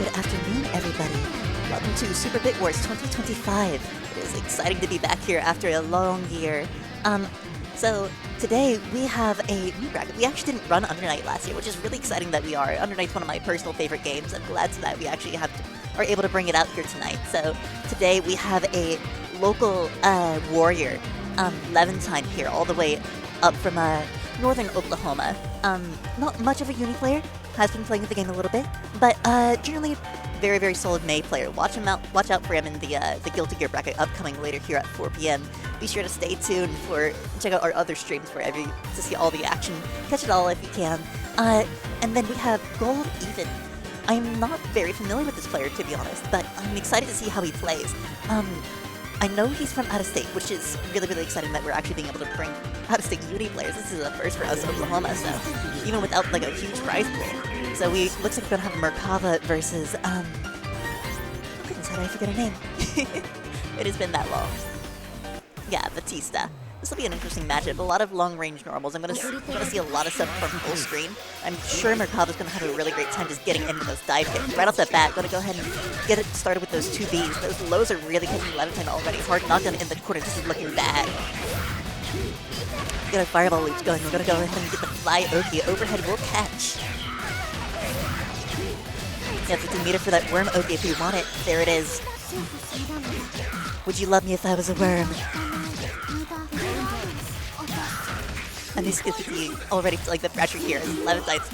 Good afternoon, everybody. Welcome to Super Bit Wars 2025. It is exciting to be back here after a long year. So today we have a new bracket. We actually didn't run Undernight last year, which is really exciting that we are. Undernight's one of my personal favorite games. I'm glad that we actually are able to bring it out here tonight. So today we have a local warrior, Levantine here, all the way up from northern Oklahoma. Not much of a UNICLR, has been playing the game a little bit, but generally very, very solid May player. Watch out for him in the Guilty Gear bracket upcoming later here at 4 p.m. Be sure to stay tuned check out our other streams to see all the action. Catch it all if you can. And then we have GoldEven. I'm not very familiar with this player, to be honest, but I'm excited to see how he plays. I know he's from out of state, which is really, really exciting that we're actually being able to bring out of state uni players. This is a first for us in Oklahoma, so even without like a huge prize pool. So looks like we're gonna have Merkava versus goodness, how did I forget her name? It has been that long. Yeah, Batista. This will be an interesting matchup. A lot of long-range normals. I'm gonna see a lot of stuff from full screen. I'm sure Merkava's gonna have a really great time just getting into those dive kicks. Right off the bat, gonna go ahead and get it started with those 2Bs. Those lows are really catching Levantine already. Hard knockdown in the corner. This is looking bad. Get a fireball loop going. We're gonna go ahead and get the fly Oki. Overhead will catch. Yeah, 15 meter for that worm Oki if you want it. There it is. Would you love me if I was a worm? ANISGVTI already like the pressure here. Levantine's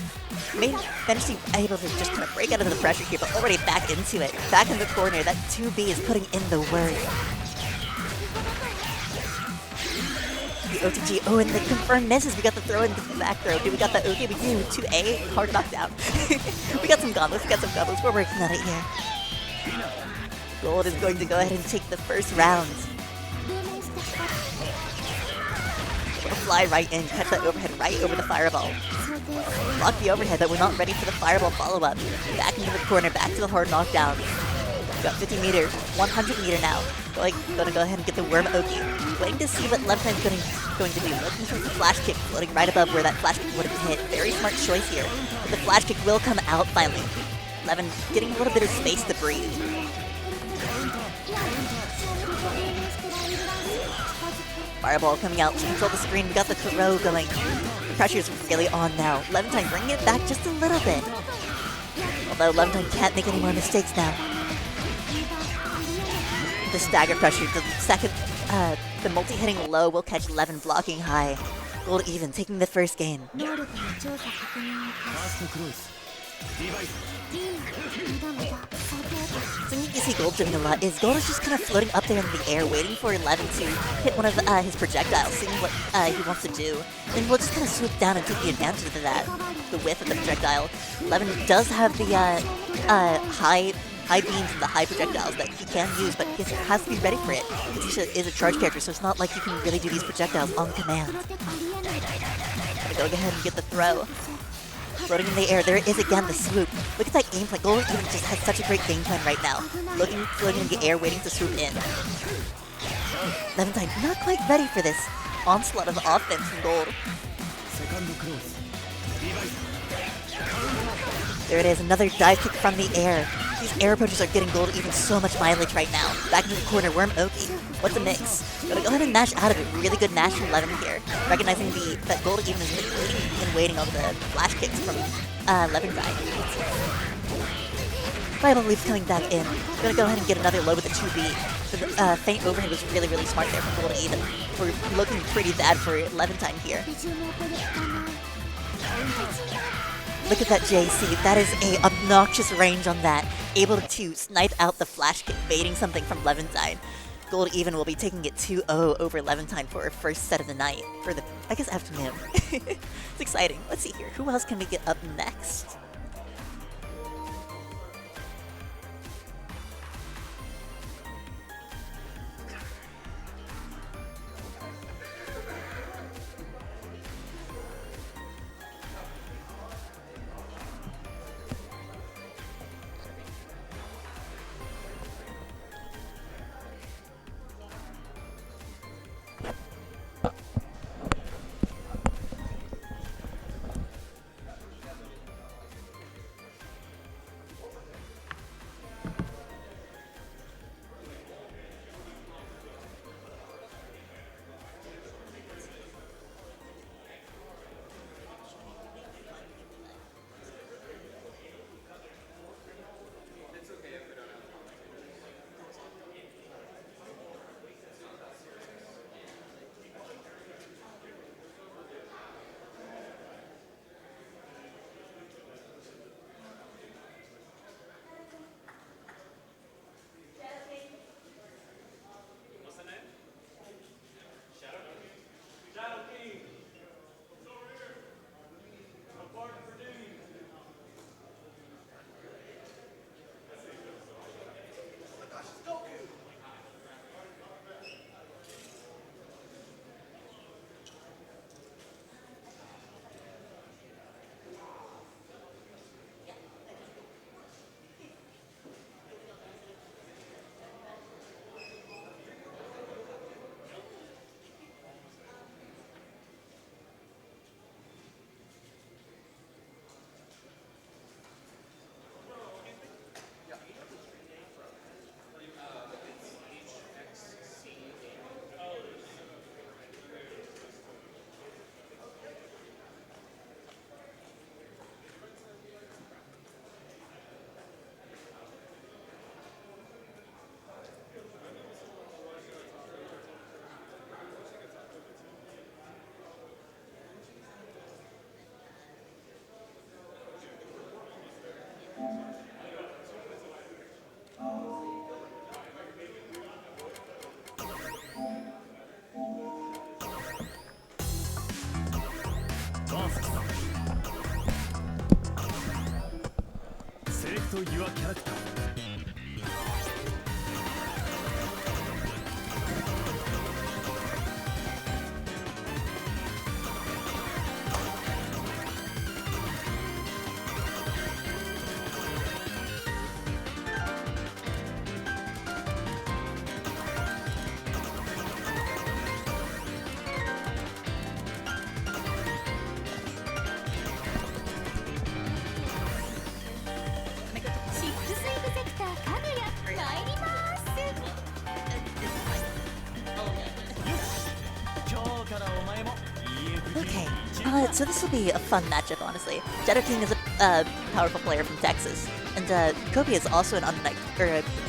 managed to able to just kind of break out of the pressure here, but already back into it. Back in the corner. That 2B is putting in the work. The OTG. Oh, and the confirmed misses. We got the throw and the back throw. Do we got the OK? We do. 2A. Hard knockdown. We got some gauntlets. We're working on it here. Gold is going to go ahead and take the first round. Fly right in, catch that overhead right over the fireball. Block the overhead, but we're not ready for the fireball follow-up. Back into the corner, back to the hard knockdown. Got 50 meter, 100 meter now. Gonna go ahead and get the worm Oki. Waiting to see what Levatine's going to do. Looking for the flash kick, floating right above where that flash kick would have hit. Very smart choice here. But the flash kick will come out finally. Levin getting a little bit of space to breathe. Fireball coming out to control the screen. We got the throw going. The pressure is really on now. Levantine bringing it back just a little bit. Although Levantine can't make any more mistakes now. The stagger pressure, the multi-hitting low will catch Levin blocking high. GoldEven taking the first game. Something you see Gold doing a lot is Gold is just kind of floating up there in the air, waiting for Levin to hit one of his projectiles, seeing what he wants to do. Then we'll just kind of swoop down and take the advantage of that, the width of the projectile. Levin does have the high beams and the high projectiles that he can use, but he has to be ready for it. He is a charge character, so it's not like you can really do these projectiles on command. Gonna go ahead and get the throw. Floating in the air, there is again the swoop. Look at that gameplay. GoldEven just has such a great game plan right now. Floating in the air, waiting to swoop in. Levantine not quite ready for this onslaught of offense from Gold. There it is, another dive kick from the air. These air approaches are getting GoldEven so much mileage right now. Back into the corner, worm Oki. What's the mix? Gotta go ahead and mash out of it. Really good mash from Levin here. Recognizing that GoldEven has been waiting on the flash kicks from Levin guy. Fireball leaps coming back in. Gonna go ahead and get another low with the 2B. The faint overhead was really, really smart there from GoldEven. We're looking pretty bad for Levantine here. Look at that JC. That is a obnoxious range on that. Able to snipe out the flash kick, baiting something from Levantine. GoldEven will be taking it 2-0 over Levantine for our first set of the night. For the, I guess, afternoon. It's exciting. Let's see here. Who else can we get up next? Okay, so this will be a fun matchup, honestly. Shadow King is a powerful player from Texas, and Kobe is also an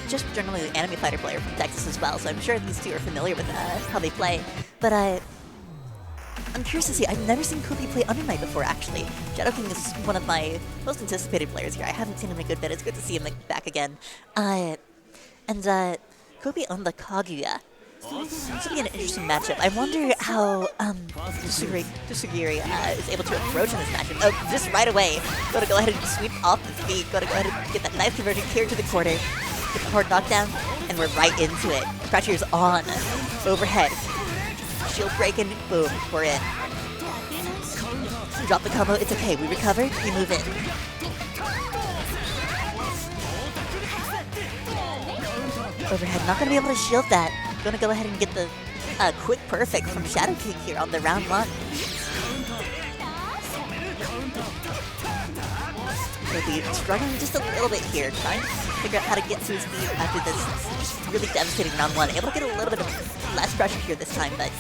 just generally an anime fighter player from Texas as well, so I'm sure these two are familiar with how they play. But I'm curious to see, I've never seen Kobe play Under Night before, actually. Shadow King is one of my most anticipated players here. I haven't seen him in a good bit. It's good to see him back again. And Kobe on the Kaguya. This will be an interesting matchup. I wonder how Tsugiri is able to approach in this matchup. Oh, just right away. Gotta go ahead and sweep off the feet. Gotta go ahead and get that nice conversion here to the corner. Get the hard knockdown, and we're right into it. Pressure's on. Overhead. Shield breaking. Boom. We're in. Drop the combo. It's okay. We recover. We move in. Overhead. Not gonna be able to shield that. Gonna go ahead and get the quick perfect from Shadow King here on the round one. He'll be struggling just a little bit here, trying to figure out how to get to his feet after this really devastating round one. Able to get a little bit of less pressure here this time, but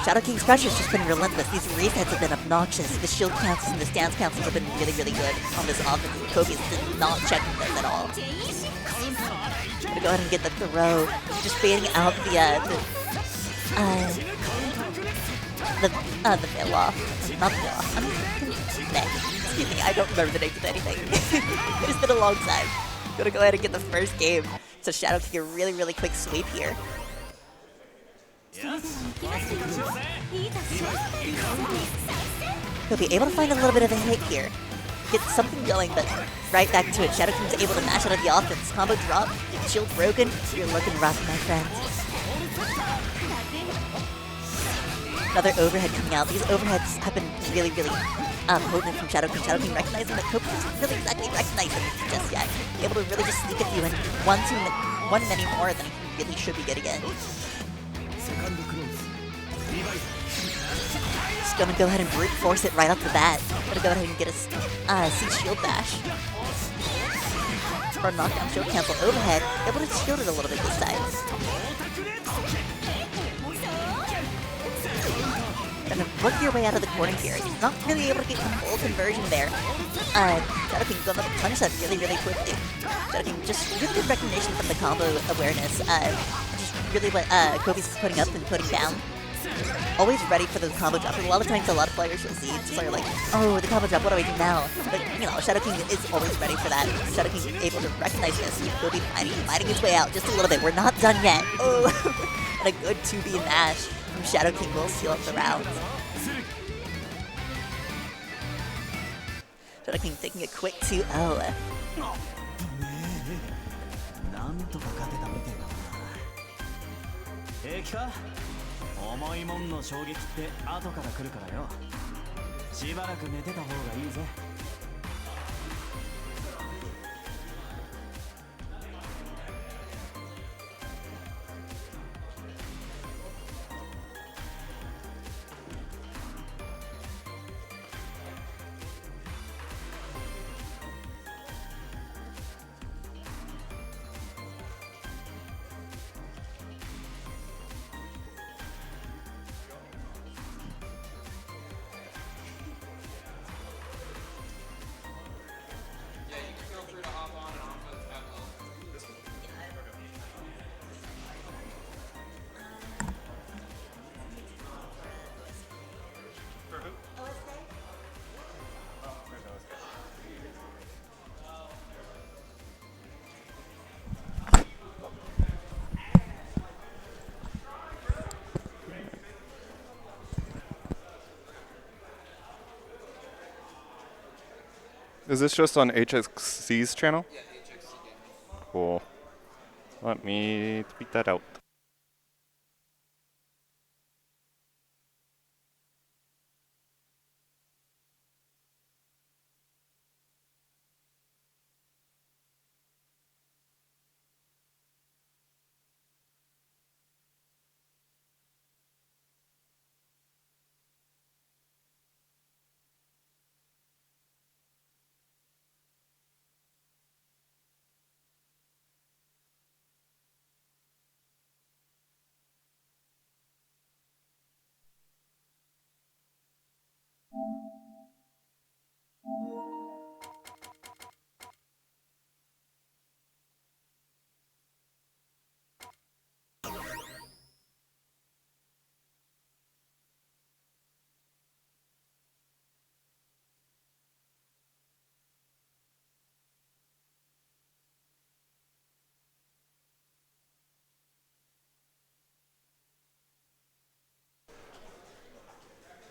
Shadow King's pressure's just been relentless. These resets have been obnoxious. The shield counts and the stance counts have been really, really good on this offense. Kobe's not checking this at all. Gonna go ahead and get the throw, just baiting out the veil off. Not the veil off. Excuse me, I don't remember the names of anything. It has been a long time. Gonna go ahead and get the first game. So Shadow King a really, really quick sweep here. He'll be able to find a little bit of a hit here. Get something going, but right back to it. Shadow King's able to mash out of the offense. Combo drop, shield broken. You're looking rough, my friend. Another overhead coming out. These overheads have been really, really potent from Shadow King. Shadow King recognizing that Kobe doesn't really exactly recognize him just yet. Able to really just sneak a few in. One many more than he really should be getting in. Just gonna go ahead and brute force it right off the bat. Gonna go ahead and get a C shield bash. For a knockdown shield cancel overhead. Able to shield it a little bit this time. Gonna work your way out of the corner here. He's not really able to get the full conversion there. Shadow King gonna punish that really, really quickly. Shadow King just really good recognition from the combo awareness. Just really what Kobe's putting up and putting down. Always ready for those combo drops. A lot of times, a lot of players will see it's sort of like, oh, the combo drop, what do I do now? But, you know, Shadow King is always ready for that. Shadow King is able to recognize this. He'll be fighting his way out just a little bit. We're not done yet. Oh, and a good 2B mash from Shadow King will seal up the round. Shadow King taking a quick 2-0.重いもんの衝撃って後から来るからよ。しばらく寝てた方がいいぜ。Is this just on HXC's channel? Yeah, HXC Gaming. Cool. Let me tweet that out.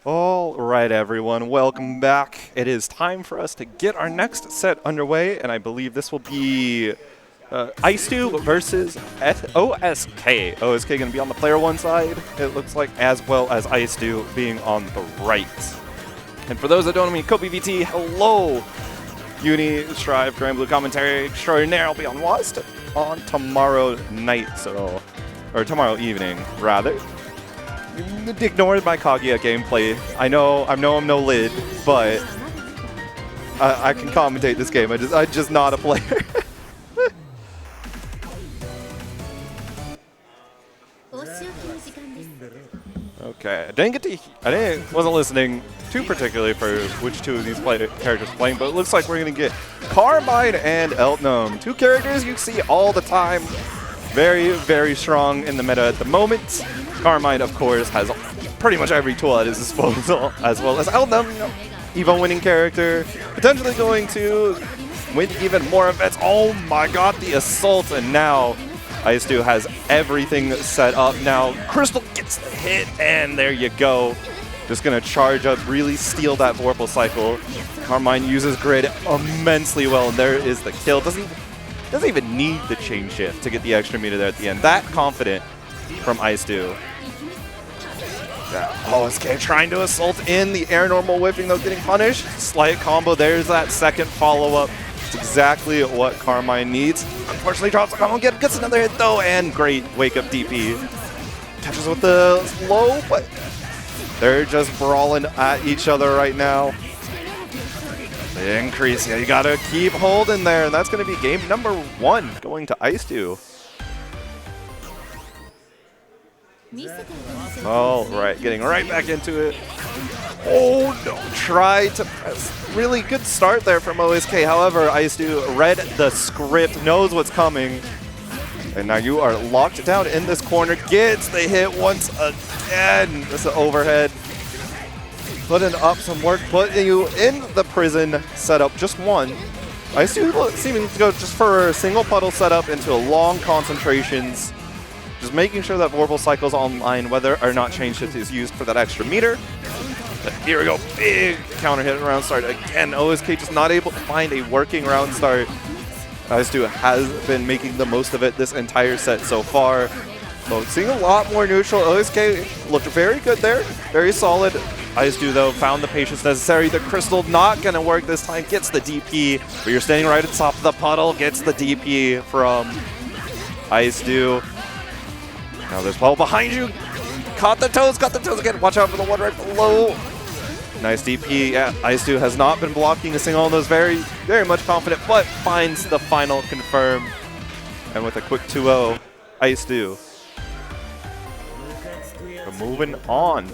All right, everyone, welcome back. It is time for us to get our next set underway, and I believe this will be IceDew versus OSK. OSK going to be on the player one side, it looks like, as well as IceDew being on the right. And for those that don't know me, CopiVT, hello! UNICLR Grand Blue Commentary Extraordinaire will be on WAST on tomorrow night, or tomorrow evening, rather. Ignore my Kaguya gameplay. I know I'm no lid, but I can commentate this game. I'm just not a player. Okay, wasn't listening too particularly for which two of these characters are playing, but it looks like we're gonna get Carmine and Eltnum, two characters you see all the time. Very, very strong in the meta at the moment. Carmine, of course, has pretty much every tool at his disposal, as well as Eltnum, Evo winning character, potentially going to win even more events. Oh my god, the assault, and now IceDew has everything set up. Now Crystal gets the hit, and there you go. Just gonna charge up, really steal that Vorpal cycle. Carmine uses grid immensely well, and there is the kill. Doesn't even need the chain shift to get the extra meter there at the end. That confident from IceDew. Yeah. OSK trying to assault in the air normal whipping, though getting punished. Slight combo. There's that second follow-up. It's exactly what Carmine needs. Unfortunately, drops the combo, gets another hit though, and great wake-up DP. Touches with the slow, but they're just brawling at each other right now. The increase, yeah, you gotta keep holding there, and that's gonna be game number 1 going to IceDew. All right, getting right back into it. Oh no, tried to press. Really good start there from OSK. However, IceDew read the script, knows what's coming. And now you are locked down in this corner. Gets the hit once again. This is an overhead. Putting up some work, putting you in the prison setup, just one. IceDew seeming to go just for a single puddle setup into long concentrations. Just making sure that Vorpal cycle's online, whether or not chain shift is used for that extra meter. But here we go, big counter hit and round start. Again, OSK just not able to find a working round start. IceDew has been making the most of it this entire set so far. So seeing a lot more neutral. OSK looked very good there, very solid. IceDew though found the patience necessary. The crystal not gonna work this time. Gets the DP, but you're standing right at the top of the puddle. Gets the DP from IceDew. Now there's Paul behind you. Caught the toes again. Watch out for the one right below. Nice DP. Yeah, IceDew has not been blocking a single of those. Very, very much confident, but finds the final confirm. And with a quick 2-0, IceDew. So moving on.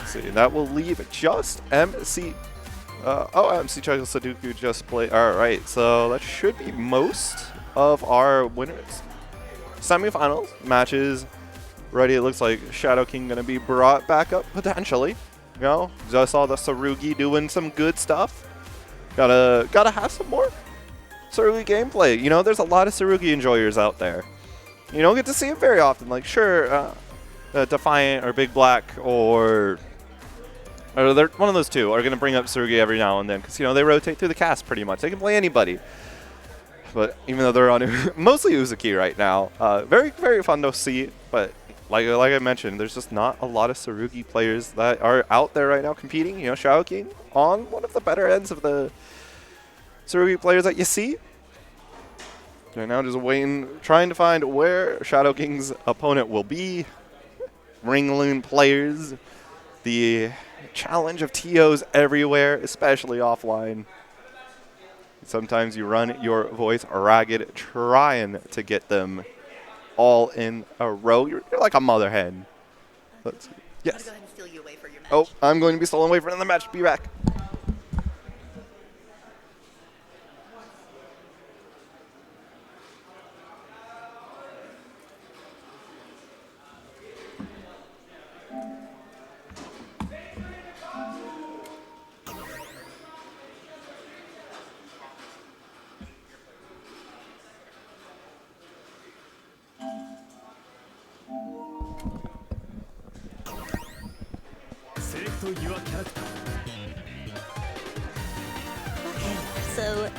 See, that will leave just MC. MC CHUCKLES Sudoku just play. Alright, so that should be most of our winners. Semifinals matches ready. It looks like Shadow King gonna be brought back up potentially. You know, just saw the Tsurugi doing some good stuff. Gotta have some more Tsurugi gameplay. You know, there's a lot of Tsurugi enjoyers out there. You don't get to see it very often. Like, sure, Defiant or Big Black or they're one of those two are going to bring up Tsurugi every now and then because, you know, they rotate through the cast pretty much. They can play anybody. But even though they're on mostly Uzuki right now, very, very fun to see. But like I mentioned, there's just not a lot of Tsurugi players that are out there right now competing. You know, Shadow King on one of the better ends of the Tsurugi players that you see. They're now just waiting, trying to find where Shadow King's opponent will be. Ringloon players, the challenge of TOs everywhere, especially offline. Sometimes you run your voice ragged trying to get them all in a row. You're like a mother hen. Yes. Go ahead and steal you away for your match. Oh, I'm going to be stolen away for another match. Be back. Okay, so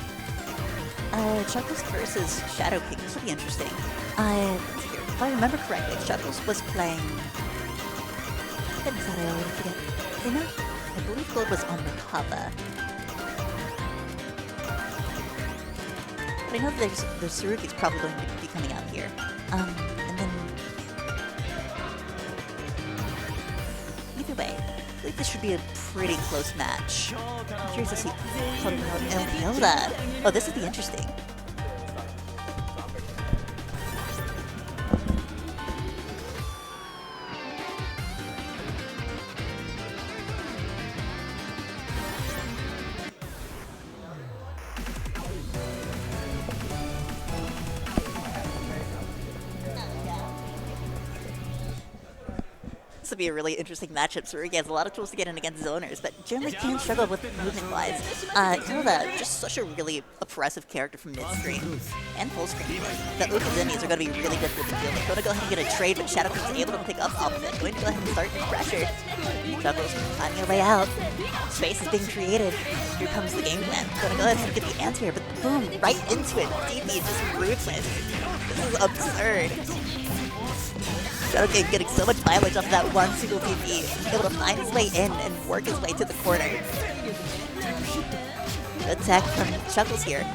Chuckles versus Shadow King. This will be interesting. Let's see here. If I remember correctly, Chuckles was playing. Goodness, I already forget. You know, I believe Gold was on the cover. But I know there's the Tsurugi's probably going to be coming out here. And then either way, I believe this should be a pretty close match. I'm curious to see Hilda. Oh, this would be interesting. This would be a really interesting matchup. Tsurugi has a lot of tools to get in against zoners, but generally can struggle with movement-wise. Hilda, just such a really oppressive character from mid-screen and full-screen. The Okazunis are going to be really difficult to deal with. Going to go ahead and get a trade, but Shadow King's able to pick up off of it. Going to go ahead and start the pressure. Chuckles finding a way out. Space is being created. Here comes the game plan. Going to go ahead and get the answer here, but boom, right into it. DP just ruthless. This is absurd. Shadow King getting so much mileage off of that one single PP, able to find his way in and work his way to the corner. Good attack from Chuckles here.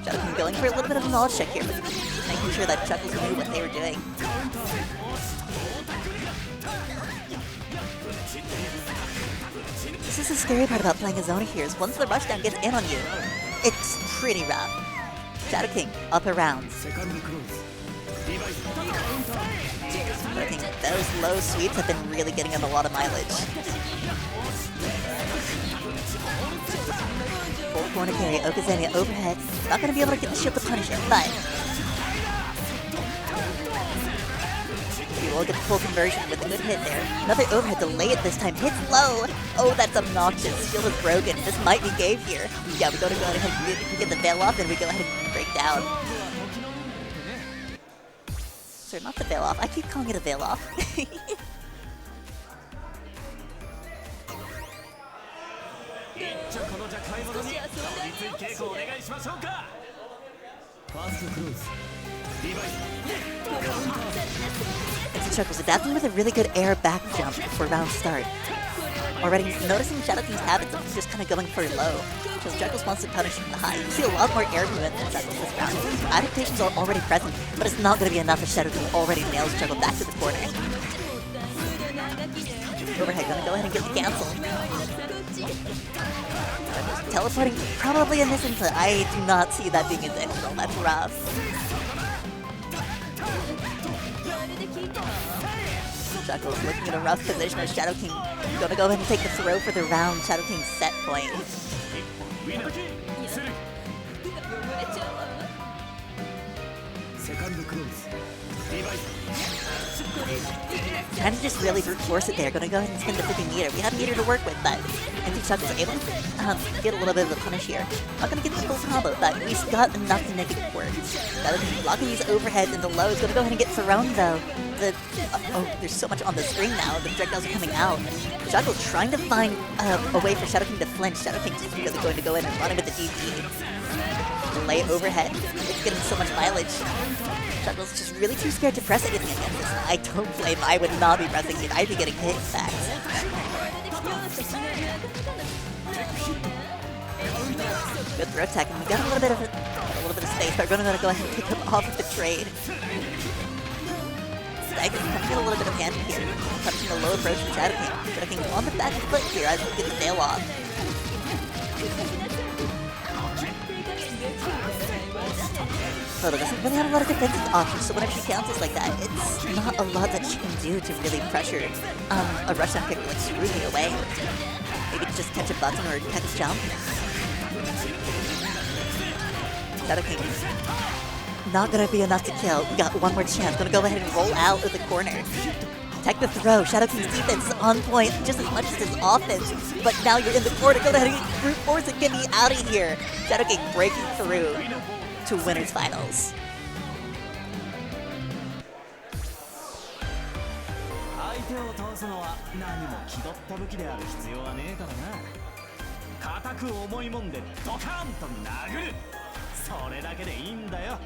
Shadow King going for a little bit of a knowledge check here, but making sure that Chuckles knew what they were doing. This is the scary part about playing a zoner here, is once the rushdown gets in on you, it's pretty rough. Shadow King, up around. I think those low sweeps have been really getting him a lot of mileage. Full corner carry, Okazania overhead. Not going to be able to get the shield to punish him, but we will get the full conversion with a good hit there. Another overhead, delay it this time. Hits low. Oh, that's obnoxious. Shield is broken. This might be game here. Yeah, we go ahead and get the veil off, and we go ahead and break down. Sorry, not the veil off. I keep calling it a veil off. It's Chuckles adapting with a really good air back jump for round start. Already noticing Shadow King's habits of just kind of going for low, because Chuckles wants to punish from the high. You see a lot more air movement than Chuckles this round. Adaptations are already present, but it's not going to be enough as Shadow King already nails Chuckle back to the corner. Overhead, gonna go ahead and get the cancel. Teleporting, probably in this instance. I do not see that being intentional. That's rough. Chuckles looking in a rough position as Shadow King gonna go ahead and take the throw for the round. Shadow King's set point. Trying to just really brute force it there. Gonna go ahead and spin the 50 meter. We have a meter to work with, but I think Chuckles is able to get a little bit of a punish here. Not gonna get the full combo, but at least got enough to make it work. Shadow King blocking these overheads and the lows. Gonna go ahead and get thrown though. oh, there's so much on the screen now. The projectiles are coming out. Chuckles trying to find a way for Shadow King to flinch. Shadow King's just really going to go in and run him with the GG. Delay overhead. It's getting so much mileage. Chuckles just really too scared to press anything against this. I don't blame him. I would not be pressing it. I'd be getting hit, in fact. Good throw tech, and we got a little bit of space. We're gonna go ahead and pick up off of the trade. Stag can feel a little bit of hand here. Punching a low approach from Shadow King. Shadow King on the back foot here as we get the sail off. Photo doesn't really have a lot of defensive options, so whenever she cancels like that, it's not a lot that she can do to really pressure a rushdown kick like Tsurugi away. Maybe just catch a button or catch a jump. Shadow King. Not gonna be enough to kill. We got one more chance. Gonna go ahead and roll out of the corner. Tech the throw. Shadow King's defense is on point just as much as his offense. But now you're in the corner. Go ahead and brute force it. Get me out of here. Shadow King breaking through to winners finals. 相手を倒すのは何も気取った武器である必要はねえからな。固く重いもんでドカーンと殴る。それだけでいいんだよ。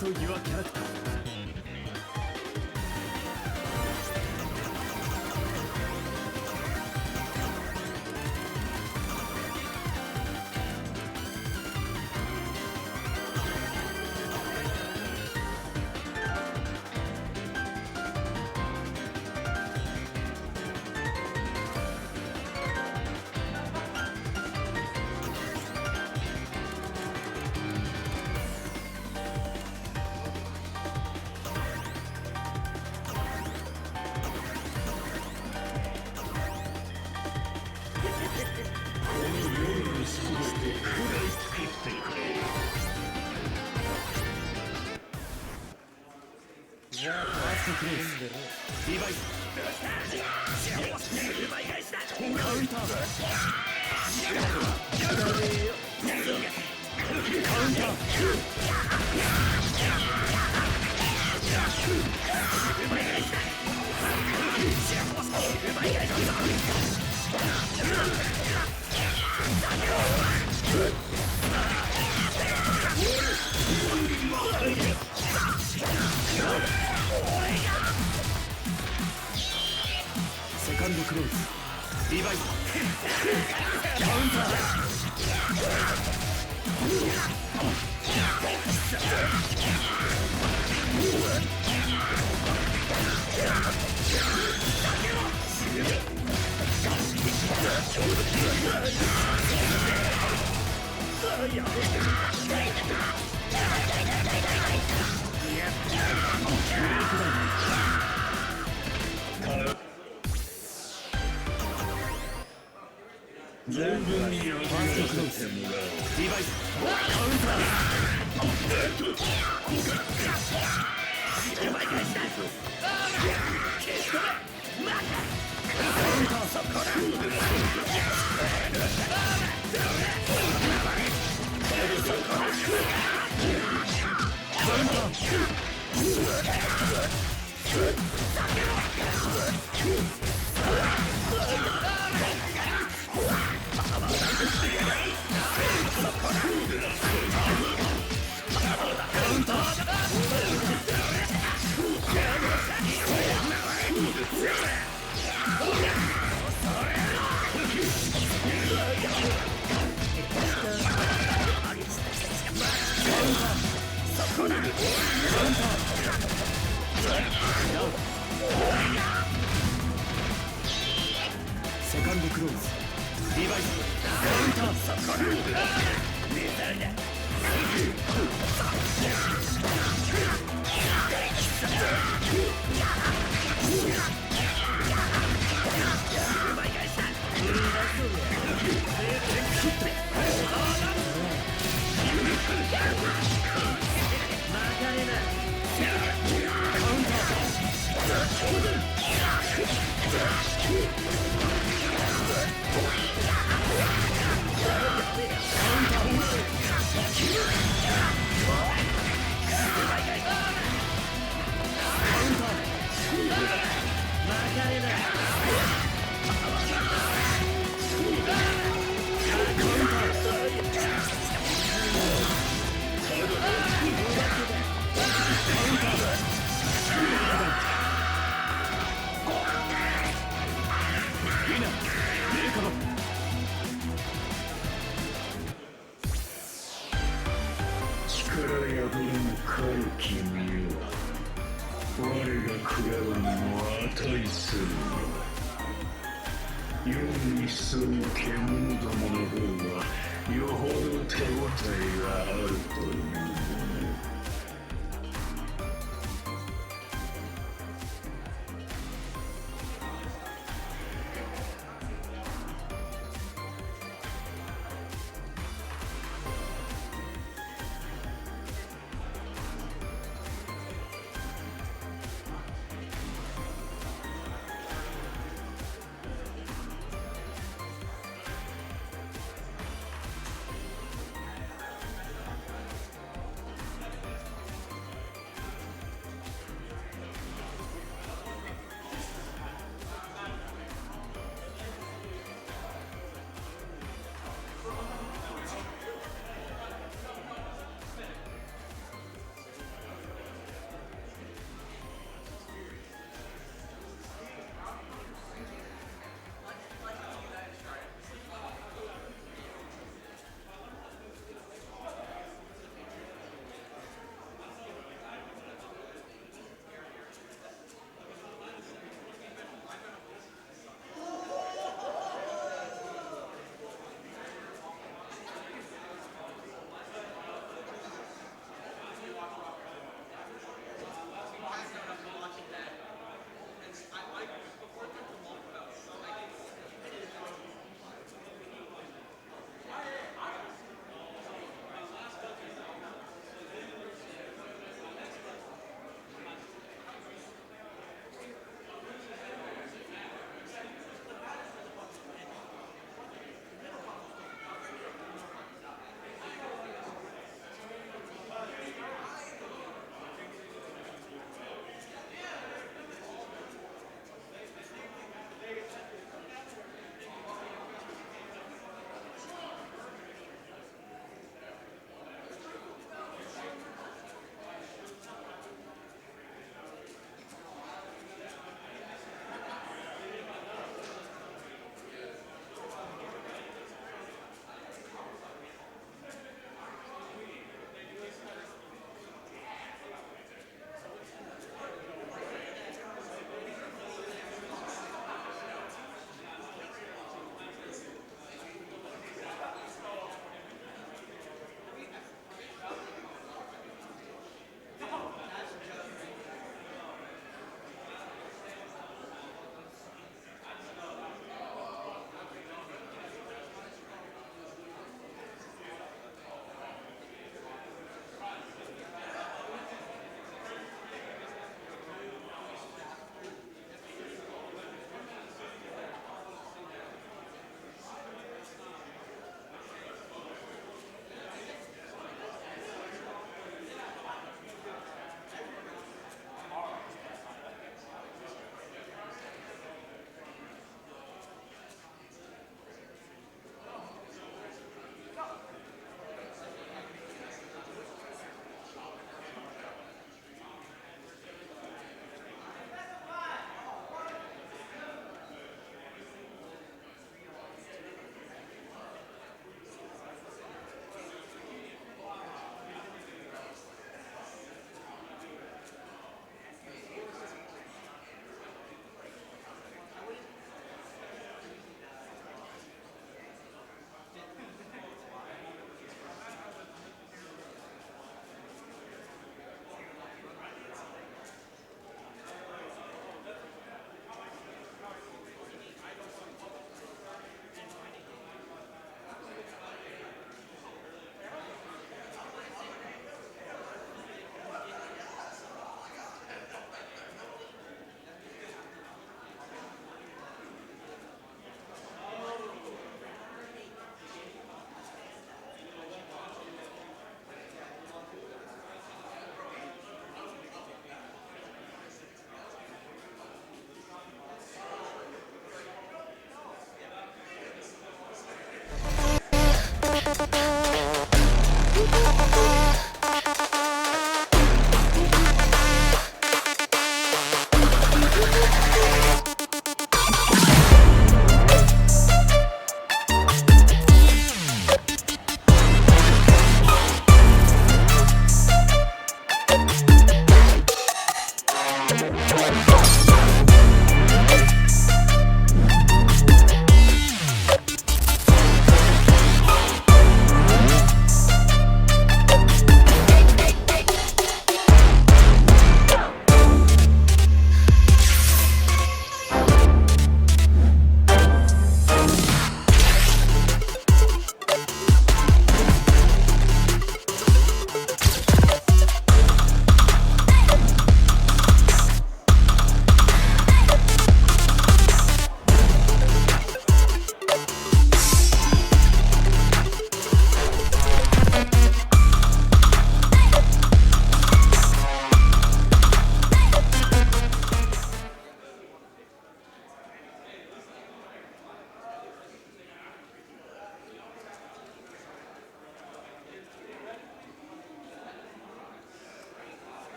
to your character. クローズリバイスカウンターカウンターセカンドクローズリバイスカウンター全部によりファーストクローズリバイスカウンターセカンドクローズリバイスカウンタ力破りに狩る君は我が食らわぬも値する世に潜む獣どもの方がよほど手応えがあるというもの。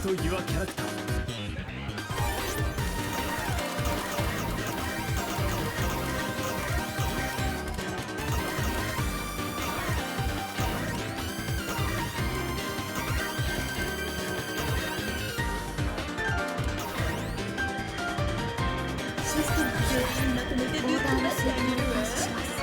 to your character. システム全員まとめてオーダーの制限を開始します。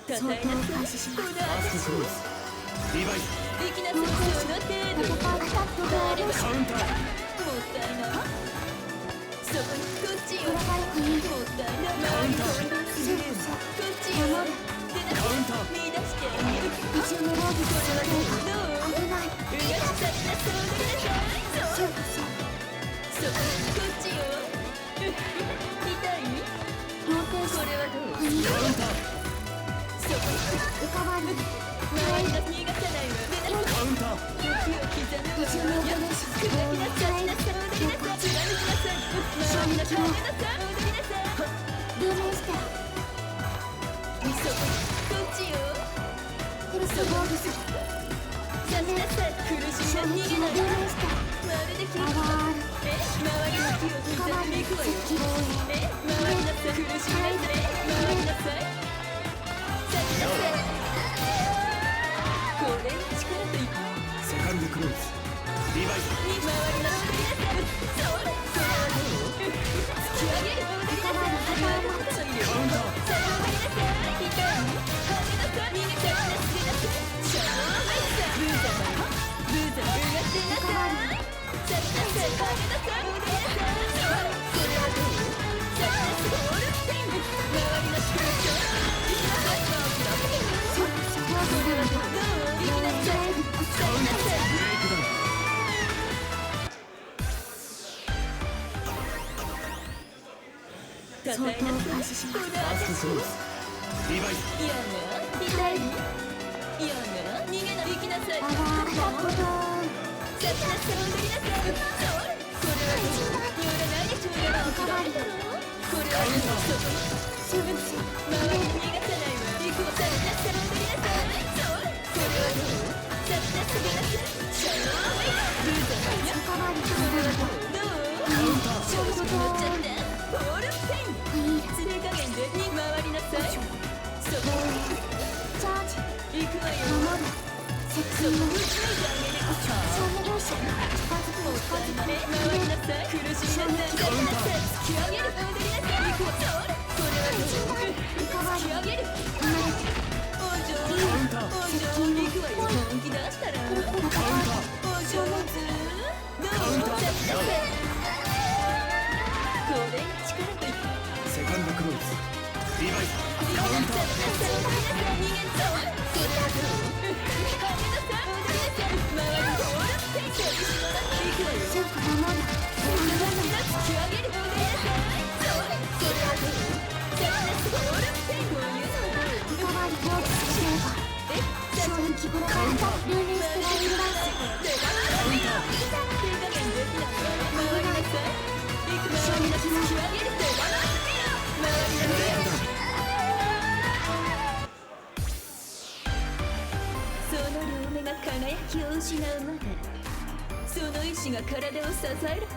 相当開始します。ファーストクローズリバイスできなさそうな程度カウンターもったいなそこにこっちよもったいなカウンターこっちよ出なカウンター見出してあげる一緒のローブこれはどう危ないうがしたりなそうでなさいそうそこにこっちよ痛いこれはどうカウンターそこに浮かばる周りが逃がさないわ出なカウンター時を刻むわよし砕きなさいなさい踊りなさい貫きなさい周りが変えなさい踊りなさいルーメンスターそここっちよクロスボールさ出しなさい苦しみは逃げないルーメンスターまるで気が周りの気を刻んでいくわよ回りなさい苦しみないぜ回りなさい出しなさいこれ力といくセカンドクローズリバイスに回りなさいそれそれはどう突き上げる踊りなさいカウンターさあ踊りなさい痛い跳ねなさい逃げたりなすぎなさいシャワーアイスブーザーブーザーうがってなさいさりなさい跳ねなさい踊りなさいそれはどうさりなさいゴールテイム回りなさい行きなさいこれはどう行きなさいさりなさいブレイクダウン相当開始します。ファーストクローズリバイスいやな、痛いいやな、逃げない行きなさいあらーカットドーンさっさっさ踊りなさいそれこれはどう寄らないでちょうだいこれはどうそこにすぐ周りに逃がさないわ行くわさっさっさ踊りなさいそれこれはどうさっさっさ逃がすシャワーウェイブーザーよこれはどう勝負となっちゃったボールペン連れ加減でに回りなさいそこチャージ行くわよ守るそこに打ち抜いてあげるもったいない回りなさい苦しみなさい出しなさい突き上げる踊りなさい行くわそれこれはどう突き上げるお嬢行くわよ本気出したらお上手どう出しなさいこれ力といくセカンドクローズリバイスカウンター逃げんぞそれはどうはめなさい踊りなさい周りボールペン選手の中行くわよちょっと守るそんな感じだ突き上げる踊りなさいそれはどうさあボールペンを言うのおかわり放棄しれば正直このカウンタールーメンストライブランス手加減できない回りなさい行く回りなさい突き上げる手放すピア回りなさいその両目が輝きを失うまでその意志が体を支える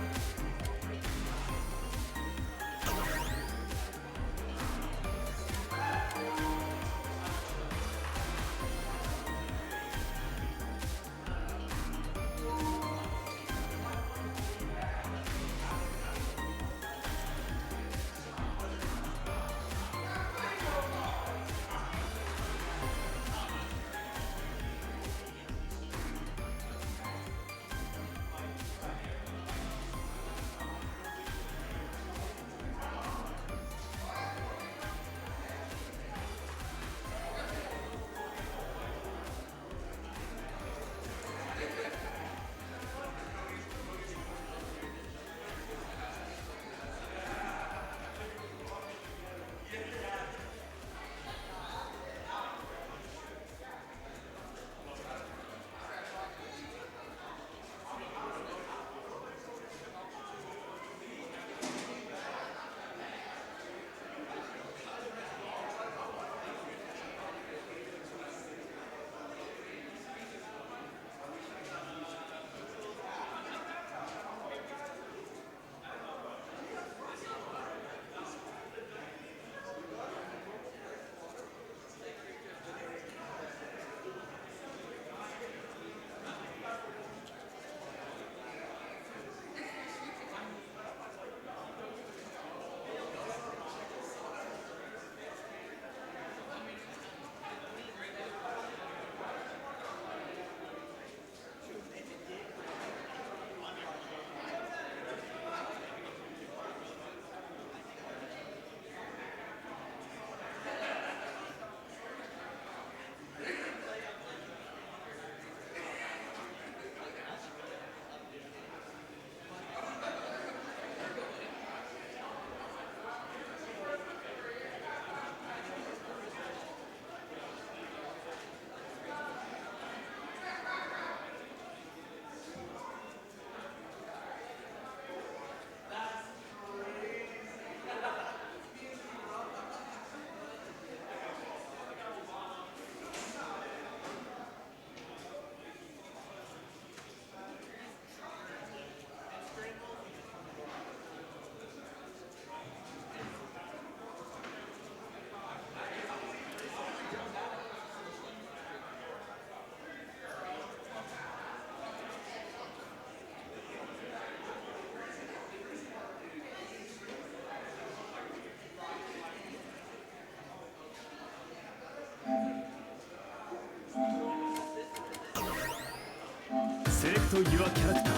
Select your character.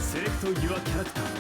Select your character.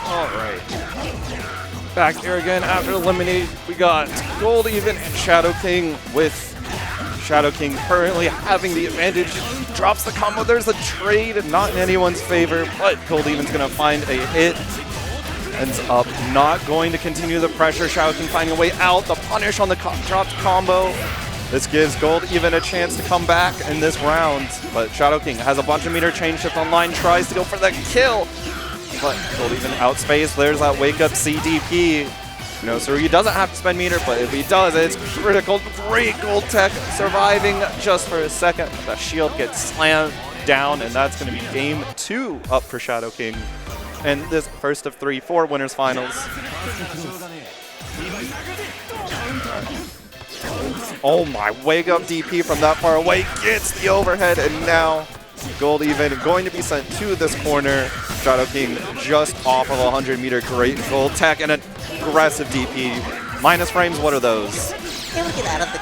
Alright. Back here again after eliminating, we got GoldEven and Shadow King, with Shadow King currently having the advantage. Drops the combo. There's a trade, not in anyone's favor, but GoldEven's going to find a hit. Ends up not going to continue the pressure. Shadow King finding a way out. The punish on the dropped combo. This gives GoldEven a chance to come back in this round, but Shadow King has a bunch of meter change shift online, tries to go for the kill, but GoldEven outspaced. There's that wake up CDP. You know, so he doesn't have to spend meter, but if he does, it's critical. Great gold tech, surviving just for a second. The shield gets slammed down, and that's going to be game 2 up for Shadow King. And this first of 3-4 winners finals. Oh my, wake up DP from that far away, gets the overhead, and now GoldEven going to be sent to this corner. Shadow King just off of 100 meter, great gold tech and an aggressive DP. Minus frames, what are those? Able to get out of the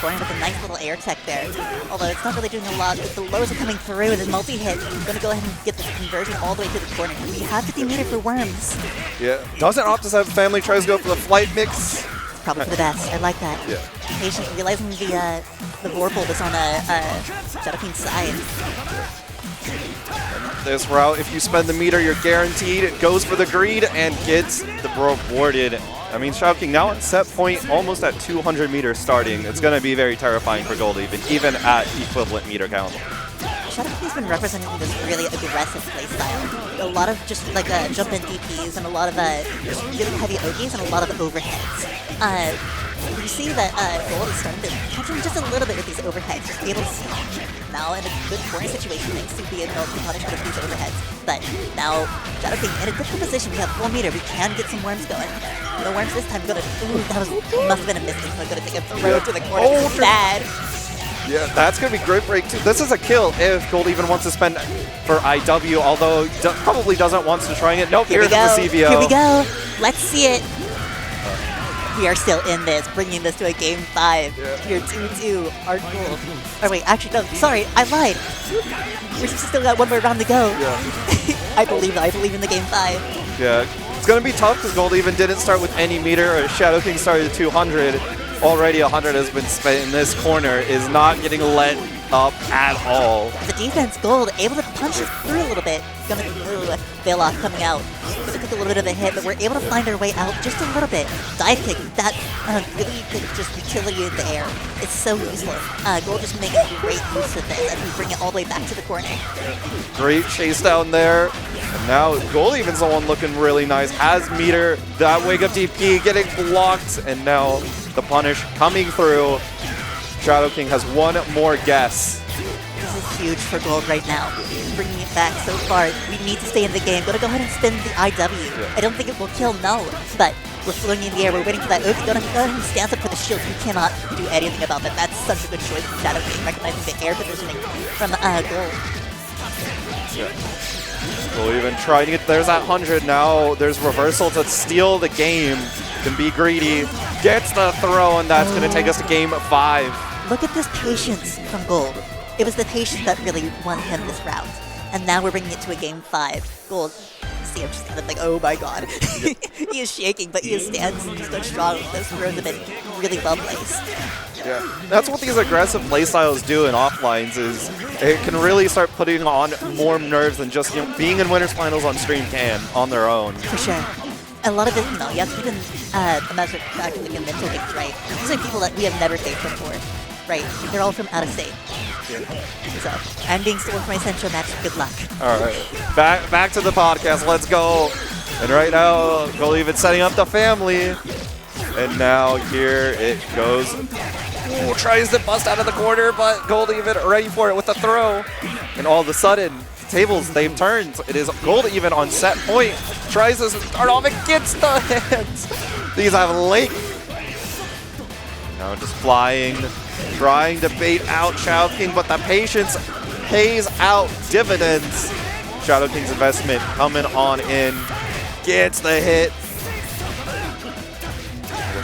corner with a nice little air tech there. Although it's not really doing a lot, but the lows are coming through. The multi-hit is going to go ahead and get this conversion all the way to the corner. We have 50 meter for worms. Yeah, doesn't Optus have family, tries to go for the flight mix. Probably for the best. I like that. Yeah. Patient, realizing the Vorpal is on Shadow King's side. This route, if you spend the meter, you're guaranteed. It goes for the greed and gets the rewarded. I mean, Shadow King now at set point, almost at 200 meters starting. It's going to be very terrifying for GoldEven, even at equivalent meter count. Shadow King's been representing this really aggressive playstyle. A lot of just like jump-in DPs and a lot of just really heavy OGs and a lot of overheads. You see that Gold is starting to catch him just a little bit with these overheads, just be able to see now in a good corner situation thanks to being able to punish with these overheads. But now Shadow King in a different position. We have full meter. We can get some worms going. The worms this time gonna. Ooh, that must have been a mistake. So I'm gonna take a throw to the corner. Oh, bad. Yeah, that's going to be great break too. This is a kill if GoldEven wants to spend for IW, although probably doesn't want to try it. Nope, here's the CVO. Here we go. Let's see it. We are still in this, bringing this to a game 5. Yeah. Here 2-2, our goal. Oh wait, actually no, sorry, I lied. We've still got one more round to go. Yeah. I believe in the game 5. Yeah, it's going to be tough because GoldEven didn't start with any meter, or Shadow King started at 200. Already 100 has been spent in this corner, is not getting let up at all. The defense, Gold, able to punch it through a little bit. Gonna Veloc coming out. Gonna take a little bit of a hit, but we're able to find our way out just a little bit. Dive kick, that really could just utility in the air. It's so useful. Gold just making great use of this as we bring it all the way back to the corner. Great chase down there. And now GoldEven's the one looking really nice. Has meter, that wake up DP getting blocked, and now the punish coming through. Shadow King has one more guess. This is huge for Gold right now. Bringing back so far. We need to stay in the game. Gonna go ahead and spin the IW. I don't think it will kill, no, but we're floating in the air. We're waiting for that Oak. Go ahead and stance up for the shield. You cannot do anything about that. That's such a good choice from Shadow King, recognizing the air positioning from Gold. GoldEven trying to get, there's that 100 now. There's reversal to steal the game. Can be greedy. Gets the throw, and that's going to take us to game 5. Look at this patience from Gold. It was the patience that really won him this round. And now we're bringing it to a game 5. Gold, see him just kind of like, oh my god. He is shaking, but he stands so strong. Those throws have been really well placed. Yeah, that's what these aggressive playstyles do in offlines, is it can really start putting on more nerves than just being in winners finals on stream can on their own. For sure. A lot of it, no, you have to keep in a matter of fact, like mental things, right? These are people that we have never faced before, right? They're all from out of state. So, I'm being stolen for my central match. Good luck. All right, back to the podcast. Let's go. And right now, GoldEven setting up the family. And now here it goes. Ooh, tries to bust out of the corner, but GoldEven ready for it with a throw. And all of a sudden, the tables, they've turned. It is GoldEven on set point. Tries to start off and gets the hands. These have length. Now just flying, trying to bait out Shadow King, but the patience pays out dividends. Shadow King's investment coming on in. Gets the hit.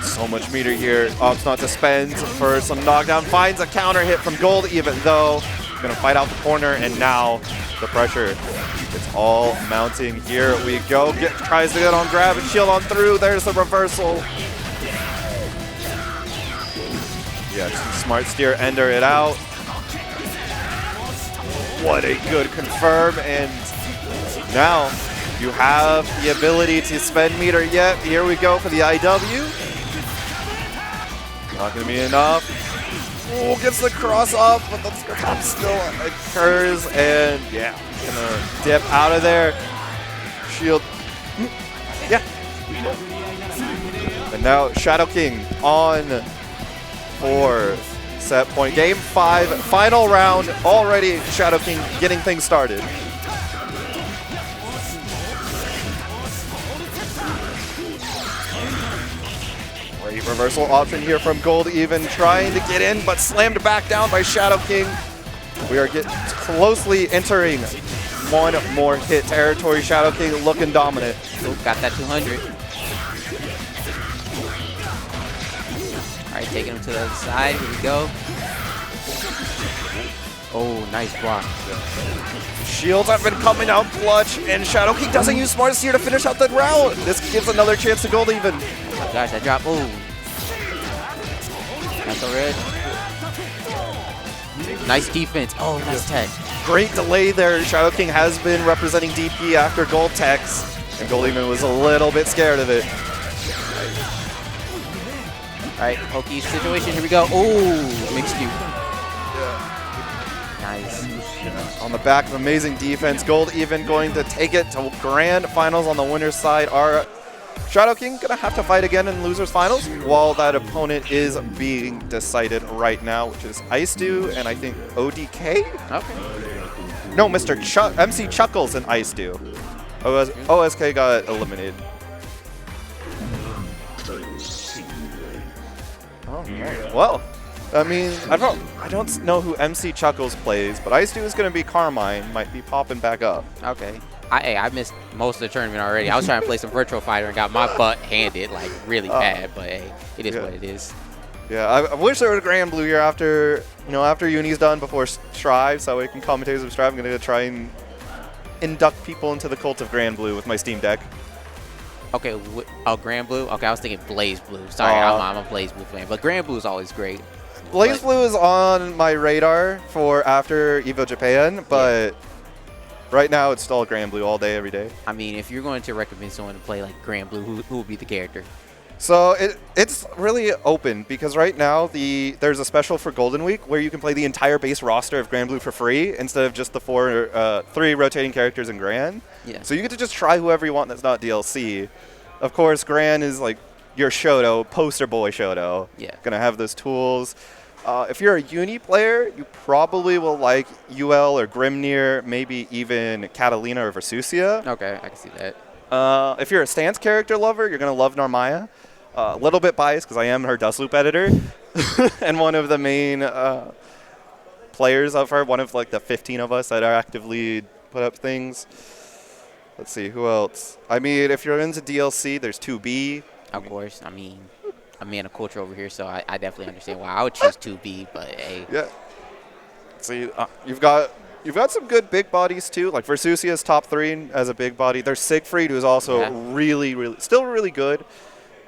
So much meter here. Opts not to spend for some knockdown. Finds a counter hit from GoldEven though. Gonna fight out the corner, and now the pressure. It's all mounting. Here we go. Tries to get on grab and shield on through. There's the reversal. Yeah, smart steer, ender it out. What a good confirm, and now you have the ability to spend meter yet. Here we go for the IW. Not going to be enough. Oh, gets the cross up, but the top still occurs, and yeah, gonna dip out of there. Shield. Yeah. And now Shadow King on for set point. Game 5, final round. Already Shadow King getting things started. Great reversal option here from GoldEven, trying to get in, but slammed back down by Shadow King. We are getting closely entering one more hit territory. Shadow King looking dominant. Ooh, got that 200. All right, taking him to the other side. Here we go. Oh, nice block. Shields have been coming out clutch, and Shadow King doesn't use Smart Steer to finish out the round. This gives another chance to GoldEven. Oh my gosh, that drop. Oh. That's all red. Nice defense. Oh, nice tech. Great delay there. Shadow King has been representing DP after Gold Techs, and GoldEven was a little bit scared of it. All right, pokey situation. Here we go. Oh, mixed you. Nice. On the back of amazing defense, GoldEven going to take it to grand finals on the winner's side. Our Shadow King gonna have to fight again in losers finals, while that opponent is being decided right now, which is IceDew and I think ODK? Okay. No, MC Chuckles and IceDew. OSK got eliminated. Oh, right. Well, I mean, I don't know who MC Chuckles plays, but IceDew is gonna be Carmine, might be popping back up. Okay. I missed most of the tournament already. I was trying to play some Virtual Fighter and got my butt handed like really bad, but hey, it is what it is. Yeah, I wish there was a Grand Blue here after, after Uni's done before Strive, so we can Commentators of Strive. I'm gonna try and induct people into the cult of Grand Blue with my Steam Deck. Okay, Grand Blue? Okay, I was thinking Blaze Blue. Sorry, I'm a Blaze Blue fan, but Grand Blue is always great. Blaze Blue is on my radar for after EVO Japan, but right now it's still Grand Blue all day, every day. I mean, if you're going to recommend someone to play like Grand Blue, who would be the character? So it's really open, because right now there's a special for Golden Week where you can play the entire base roster of Grand Blue for free instead of just the 3 rotating characters in Grand. Yeah. So you get to just try whoever you want that's not DLC. Of course, Grand is like your Shoto, poster boy Shoto. Yeah. Gonna have those tools. If you're a Uni player, you probably will like UL or Grimnir, maybe even Catalina or Versusia. Okay, I can see that. If you're a stance character lover, you're going to love Narmaya. A little bit biased because I am her Dust Loop editor and one of the main players of her, one of like the 15 of us that are actively put up things. Let's see, who else? I mean, if you're into DLC, there's 2B. Of course, I mean, I'm in a culture over here, so I definitely understand why I would choose 2B, but hey. Yeah. See, you've got some good big bodies too. Like Versusia's top 3 as a big body. There's Siegfried, who's also still really good,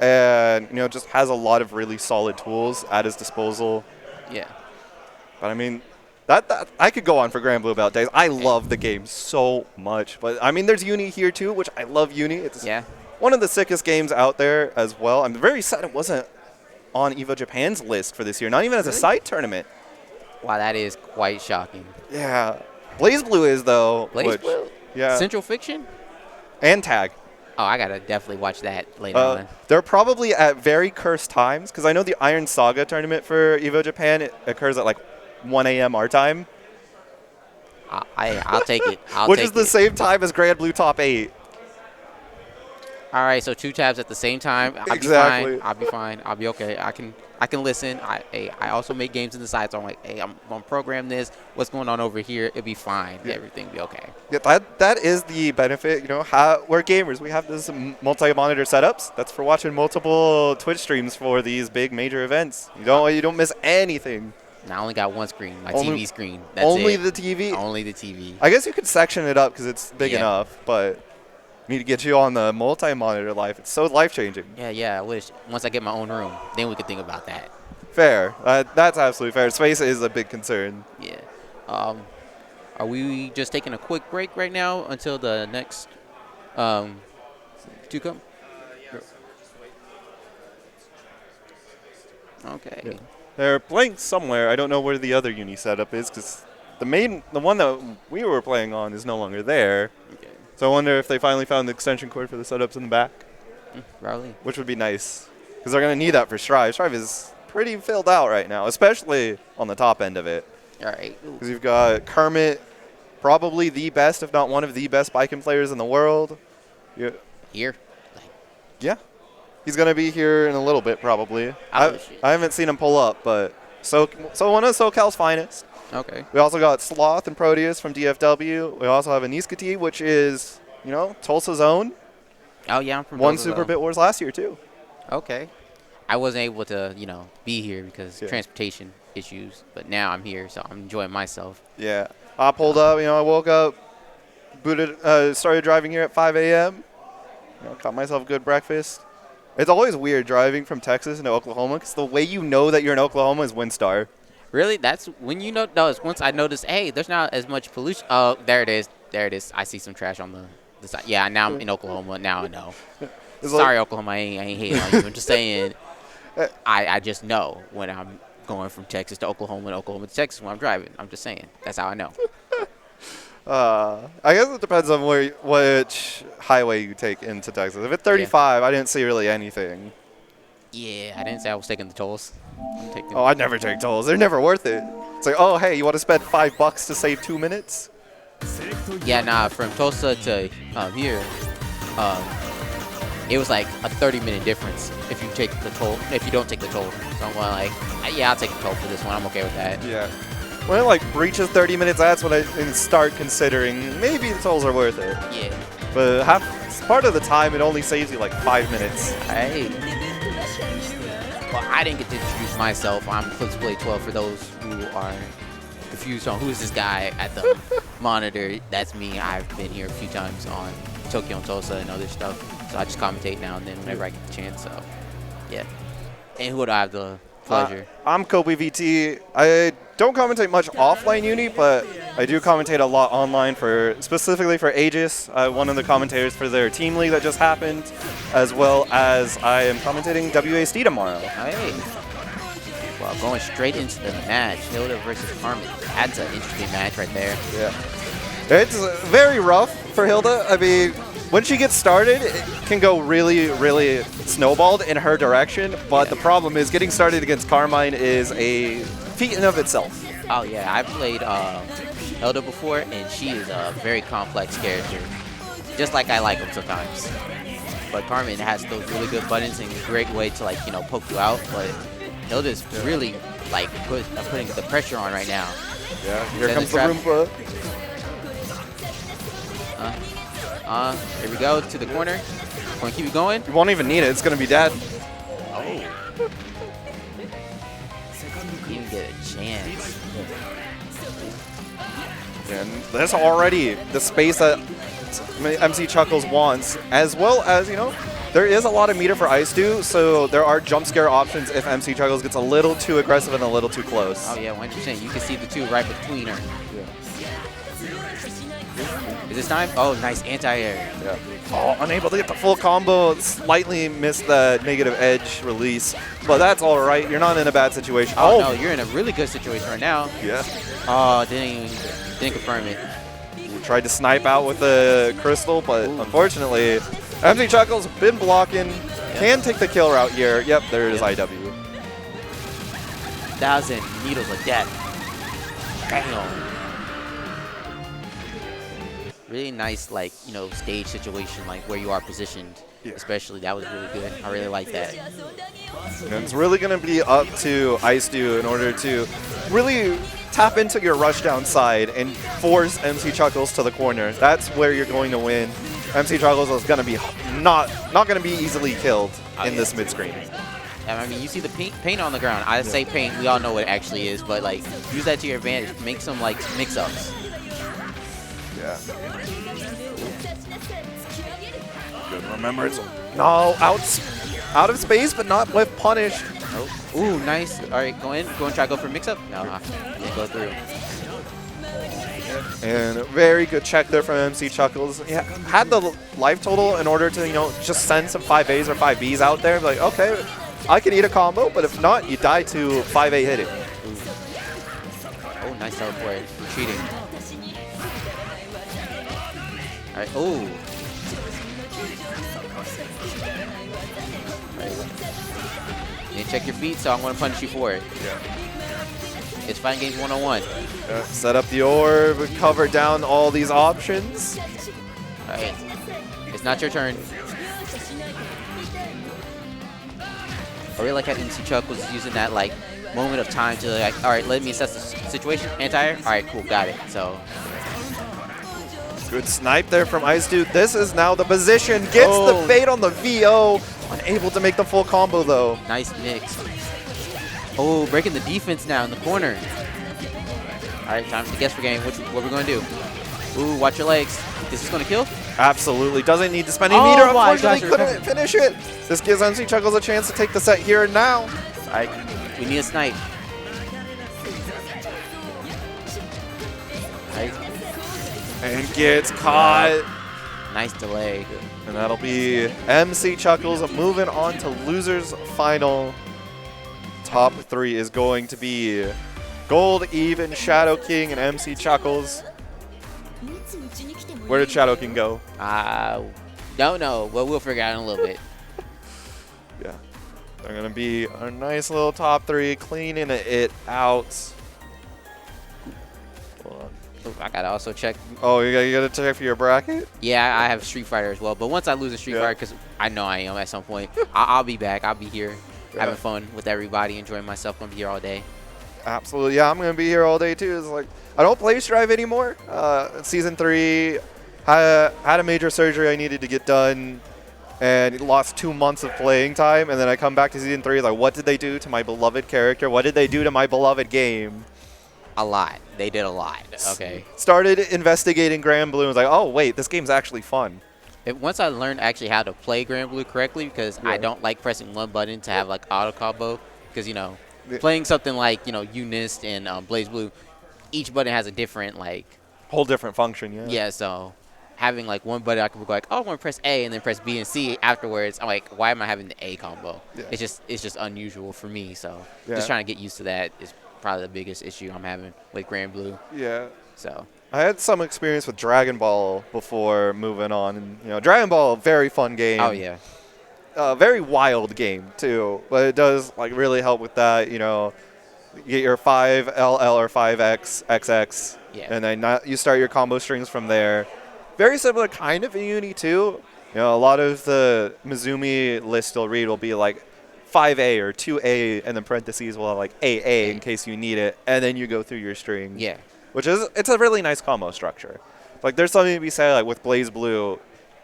and just has a lot of really solid tools at his disposal. Yeah. But I mean, that I could go on for Grand Blue Belt days. I love the game so much. But I mean, there's Uni here too, which I love Uni. It's one of the sickest games out there as well. I'm very sad it wasn't on EVO Japan's list for this year, not even as a side tournament. Wow, that is quite shocking. Yeah. Blaze Blue is, though. Blaze Blue? Yeah. Central Fiction? And Tag. Oh, I got to definitely watch that later on. They're probably at very cursed times, because I know the Iron Saga tournament for EVO Japan occurs at like 1 a.m. our time. I'll take it. Which is the same time as Grand Blue Top 8. All right, so 2 tabs at the same time. I'll Exactly. be fine. I'll be fine. I'll be okay. I can listen. I also make games in the side, so I'm like, hey, I'm gonna program this. What's going on over here? It'll be fine. Yeah. Everything will be okay. Yeah, that is the benefit. We're gamers. We have this multi-monitor setups. That's for watching multiple Twitch streams for these big major events. You don't miss anything. I only got one screen, my TV screen. That's only it. the TV. Only the TV. I guess you could section it up because it's big enough, but. Need to get you on the multi-monitor life. It's so life-changing. Yeah, I wish. Once I get my own room, then we could think about that. Fair. That's absolutely fair. Space is a big concern. Yeah. Are we just taking a quick break right now until the next two come? Okay. Yeah. They're playing somewhere. I don't know where the other Uni setup is because the one that we were playing on is no longer there. Okay. So I wonder if they finally found the extension cord for the setups in the back. Probably. Which would be nice. Because they're going to need that for Strive. Strive is pretty filled out right now, especially on the top end of it. All right. Because you've got Kermit, probably the best, if not one of the best Baiken players in the world. Here? Yeah. He's going to be here in a little bit, probably. I haven't seen him pull up, but so one of SoCal's finest. Okay. We also got Sloth and Proteus from DFW. We also have ANISGVTI, which is, Tulsa's own. Oh, yeah, I'm from Won Tulsa, Super Bit Wars last year, too. Okay. I wasn't able to, be here because transportation issues, but now I'm here, so I'm enjoying myself. Yeah. I pulled up, I woke up, started driving here at 5 a.m., caught myself a good breakfast. It's always weird driving from Texas into Oklahoma because the way you know that you're in Oklahoma is WinStar. Really? That's when you know. No, it's once I noticed, hey, there's not as much pollution. Oh, there it is. There it is. I see some trash on the side. Yeah, now I'm in Oklahoma. Now I know. Sorry, Oklahoma. I ain't hating on you. I'm just saying, I just know when I'm going from Texas to Oklahoma and Oklahoma to Texas when I'm driving. I'm just saying. That's how I know. I guess it depends on which highway you take into Texas. If it's 35, I didn't see really anything. Yeah, I didn't say I was taking the tolls. I'd never take tolls. They're never worth it. It's like, oh, hey, you want to spend $5 to save 2 minutes? Yeah, nah, from Tulsa to here, it was like a 30-minute difference if you take the toll. If you don't take the toll, so I'm like, yeah, I'll take the toll for this one. I'm okay with that. Yeah. When it reaches 30 minutes, that's when I start considering maybe the tolls are worth it. Yeah. But part of the time, it only saves you 5 minutes. Hey. Well, I didn't get to introduce myself. I'm Clips Play 12 for those who are confused on who is this guy at the monitor. That's me. I've been here a few times on Tokyo and Tulsa and other stuff. So I just commentate now and then whenever I get the chance. So, yeah. And who would I have the pleasure? I'm CopiVT. I don't commentate much offline Uni, but I do commentate a lot online specifically for Aegis, one of the commentators for their team league that just happened, as well as I am commentating WASD tomorrow. Hey. Well, going straight into the match, Hilda versus Carmen. That's an interesting match right there. Yeah. It's very rough for Hilda. I mean, when she gets started, it can go really, really snowballed in her direction, but the problem is getting started against Carmine is a feat in of itself. Oh yeah, I played Elda before, and she is a very complex character. Just like I like them sometimes. But Carmen has those really good buttons and a great way to, like, you know, poke you out. But Hilda's really, like, putting the pressure on right now. Yeah, here Send comes the trap. Roomba. Here we go to the corner. Going to keep it going. You won't even need it. It's going to be dead. Oh. Didn't even get a chance. And that's already the space that MC Chuckles wants, as well as, you know, there is a lot of meter for Ice Dew, so there are jump scare options if MC Chuckles gets a little too aggressive and a little too close. Oh yeah, 100%. You can see the two right between her. Is this time? Oh, nice anti-air. Yeah. Oh, unable to get the full combo, slightly missed the negative edge release, but that's all right. You're not in a bad situation. Oh, no, you're in a really good situation right now. Yeah. Oh, didn't confirm it. Tried to snipe out with the crystal, but unfortunately, MC Chuckles been blocking. Can take the kill route here. Yep, there is IW. 1,000 needles of death. Damn. Really nice, like, you know, stage situation, like where you are positioned. Yeah. Especially, that was really good. I really like that. And it's really going to be up to Ice Dew in order to really tap into your rushdown side and force MC Chuckles to the corner. That's where you're going to win. MC Chuckles is going to be not going to be easily killed in this mid screen. And I mean, you see the paint on the ground. I say paint, we all know what it actually is, but like, use that to your advantage. Make some like mix-ups. Yeah. Good. Remember, it's no out of space, but not with punish. Oh. Ooh, nice. All right, go in, try to go for mix-up. No, didn't go through. And very good check there from MC Chuckles. Yeah, had the life total in order to, you know, just send some 5As or 5Bs out there. Like, okay, I can eat a combo, but if not, you die to 5A hitting. Ooh. Oh, nice teleport. Retreating. All right. Ooh. You didn't check your feet, so I'm going to punish you for it. Yeah. It's Fighting Games 101. Set up the orb, cover down all these options. All right. It's not your turn. I really like how MC Chuck was using that, like, moment of time to, like, all right, let me assess the situation. Anti-air? All right, cool, got it. So. Good snipe there from Ice Dude. This is now the position. Gets the bait on the VO. Unable to make the full combo, though. Nice mix. Oh, breaking the defense now in the corner. All right, time for the guess for game. What are we going to do? Ooh, watch your legs. Is this going to kill? Absolutely. Doesn't need to spend any meter. My Unfortunately, gosh, couldn't finish it. This gives MC Chuckles a chance to take the set here and now. All right, we need a snipe. All right. And gets caught. Nice delay. And that'll be MC Chuckles moving on to losers final. Top 3 is going to be GoldEven, Shadow King, and MC Chuckles. Where did Shadow King go? Don't know, but we'll figure out in a little bit. Yeah. They're going to be a nice little top 3, cleaning it out. Hold on. Ooh, I gotta also check. Oh, you gotta check for your bracket? Yeah, I have Street Fighter as well. But once I lose a Street Fighter, because I know I am at some point, I'll be back. I'll be here having fun with everybody, enjoying myself. I'm gonna be here all day. Absolutely, yeah, I'm gonna be here all day too. It's like I don't play Strive anymore. Season 3 had a major surgery I needed to get done, and lost 2 months of playing time. And then I come back to Season 3, like, what did they do to my beloved character? What did they do to my beloved game? A lot. They did a lot. Okay. Started investigating Grand Blue and was like, oh wait, this game's actually fun. Once I learned actually how to play Grand Blue correctly, because I don't like pressing one button to have like auto combo, because you know, playing something like Unist and Blaze Blue, each button has a different like whole different function. Yeah. Yeah. So having like one button, I can go like, oh, I want to press A and then press B and C afterwards. I'm like, why am I having the A combo? Yeah. It's just unusual for me. So just trying to get used to that is probably the biggest issue I'm having with Grand Blue. Yeah. So I had some experience with Dragon Ball before moving on, and Dragon Ball, very fun game. Oh yeah. Very wild game too, but it does like really help with that. You get your 5LL or 5XX, Yeah. and then you start your combo strings from there. Very similar kind of in Uni too. You know, a lot of the Mizumi list you'll read will be like 5A or 2A, and then parentheses will have like AA in case you need it, and then you go through your string. Yeah. Which is, it's a really nice combo structure. Like, there's something to be said, like with Blaze Blue,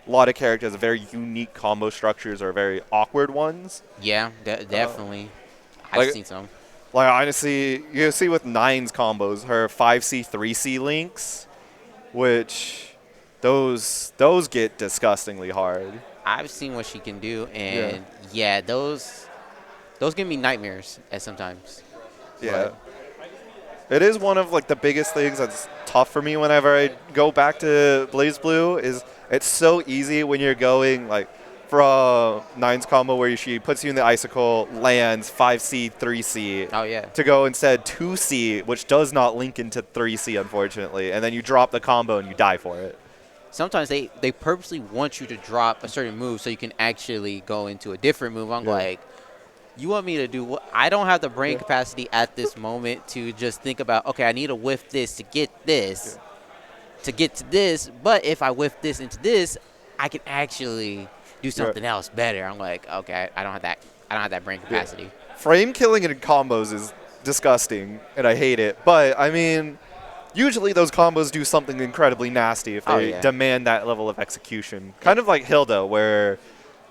a lot of characters have very unique combo structures or very awkward ones. Yeah, definitely. like- I've seen some. Like, honestly, you see with Nine's combos, her 5C, 3C links, which those get disgustingly hard. I've seen what she can do, and yeah, those give me nightmares at sometimes. Yeah. It is one of, like, the biggest things that's tough for me whenever I go back to Blaze Blue is it's so easy when you're going, like, from Nine's combo where she puts you in the icicle, lands 5C, 3C. Oh, yeah. To go instead 2C, which does not link into 3C, unfortunately. And then you drop the combo and you die for it. Sometimes they purposely want you to drop a certain move so you can actually go into a different move. I'm like, you want me to do what? I don't have the brain capacity at this moment to just think about, okay, I need to whiff this to get this, to get to this. But if I whiff this into this, I can actually do something else better. I'm like, okay, I don't have that brain capacity. Frame killing in combos is disgusting, and I hate it. But, I mean, usually those combos do something incredibly nasty if they demand that level of execution. Kind of like Hilda, where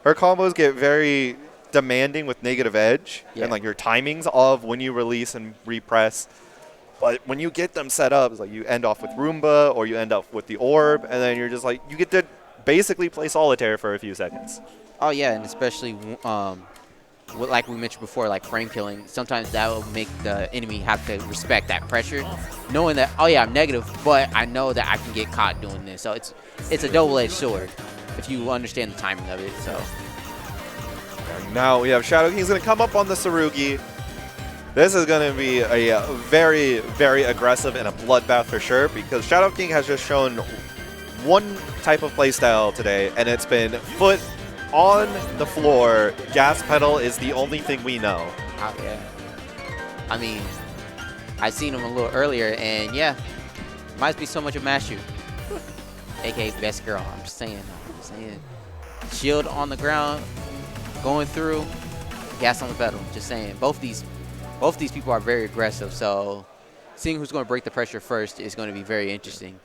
her combos get very demanding with negative edge and like your timings of when you release and repress. But when you get them set up, it's like you end off with Roomba or you end up with the orb, and then you're just like, you get to basically play solitaire for a few seconds. Oh yeah, and especially like we mentioned before, like frame killing, sometimes that will make the enemy have to respect that pressure, knowing that, oh yeah, I'm negative, but I know that I can get caught doing this. So it's a double-edged sword if you understand the timing of it. So and now we have Shadow King's going to come up on the Tsurugi. This is going to be a very, very aggressive and a bloodbath for sure, because Shadow King has just shown one type of playstyle today, and it's been foot on the floor. Gas pedal is the only thing we know. Oh, yeah. I mean, I seen him a little earlier, and yeah, reminds me so much of Mashu, aka Best Girl. I'm just saying. Shield on the ground, going through, gas on the pedal. Just saying. Both these people are very aggressive, so seeing who's going to break the pressure first is going to be very interesting.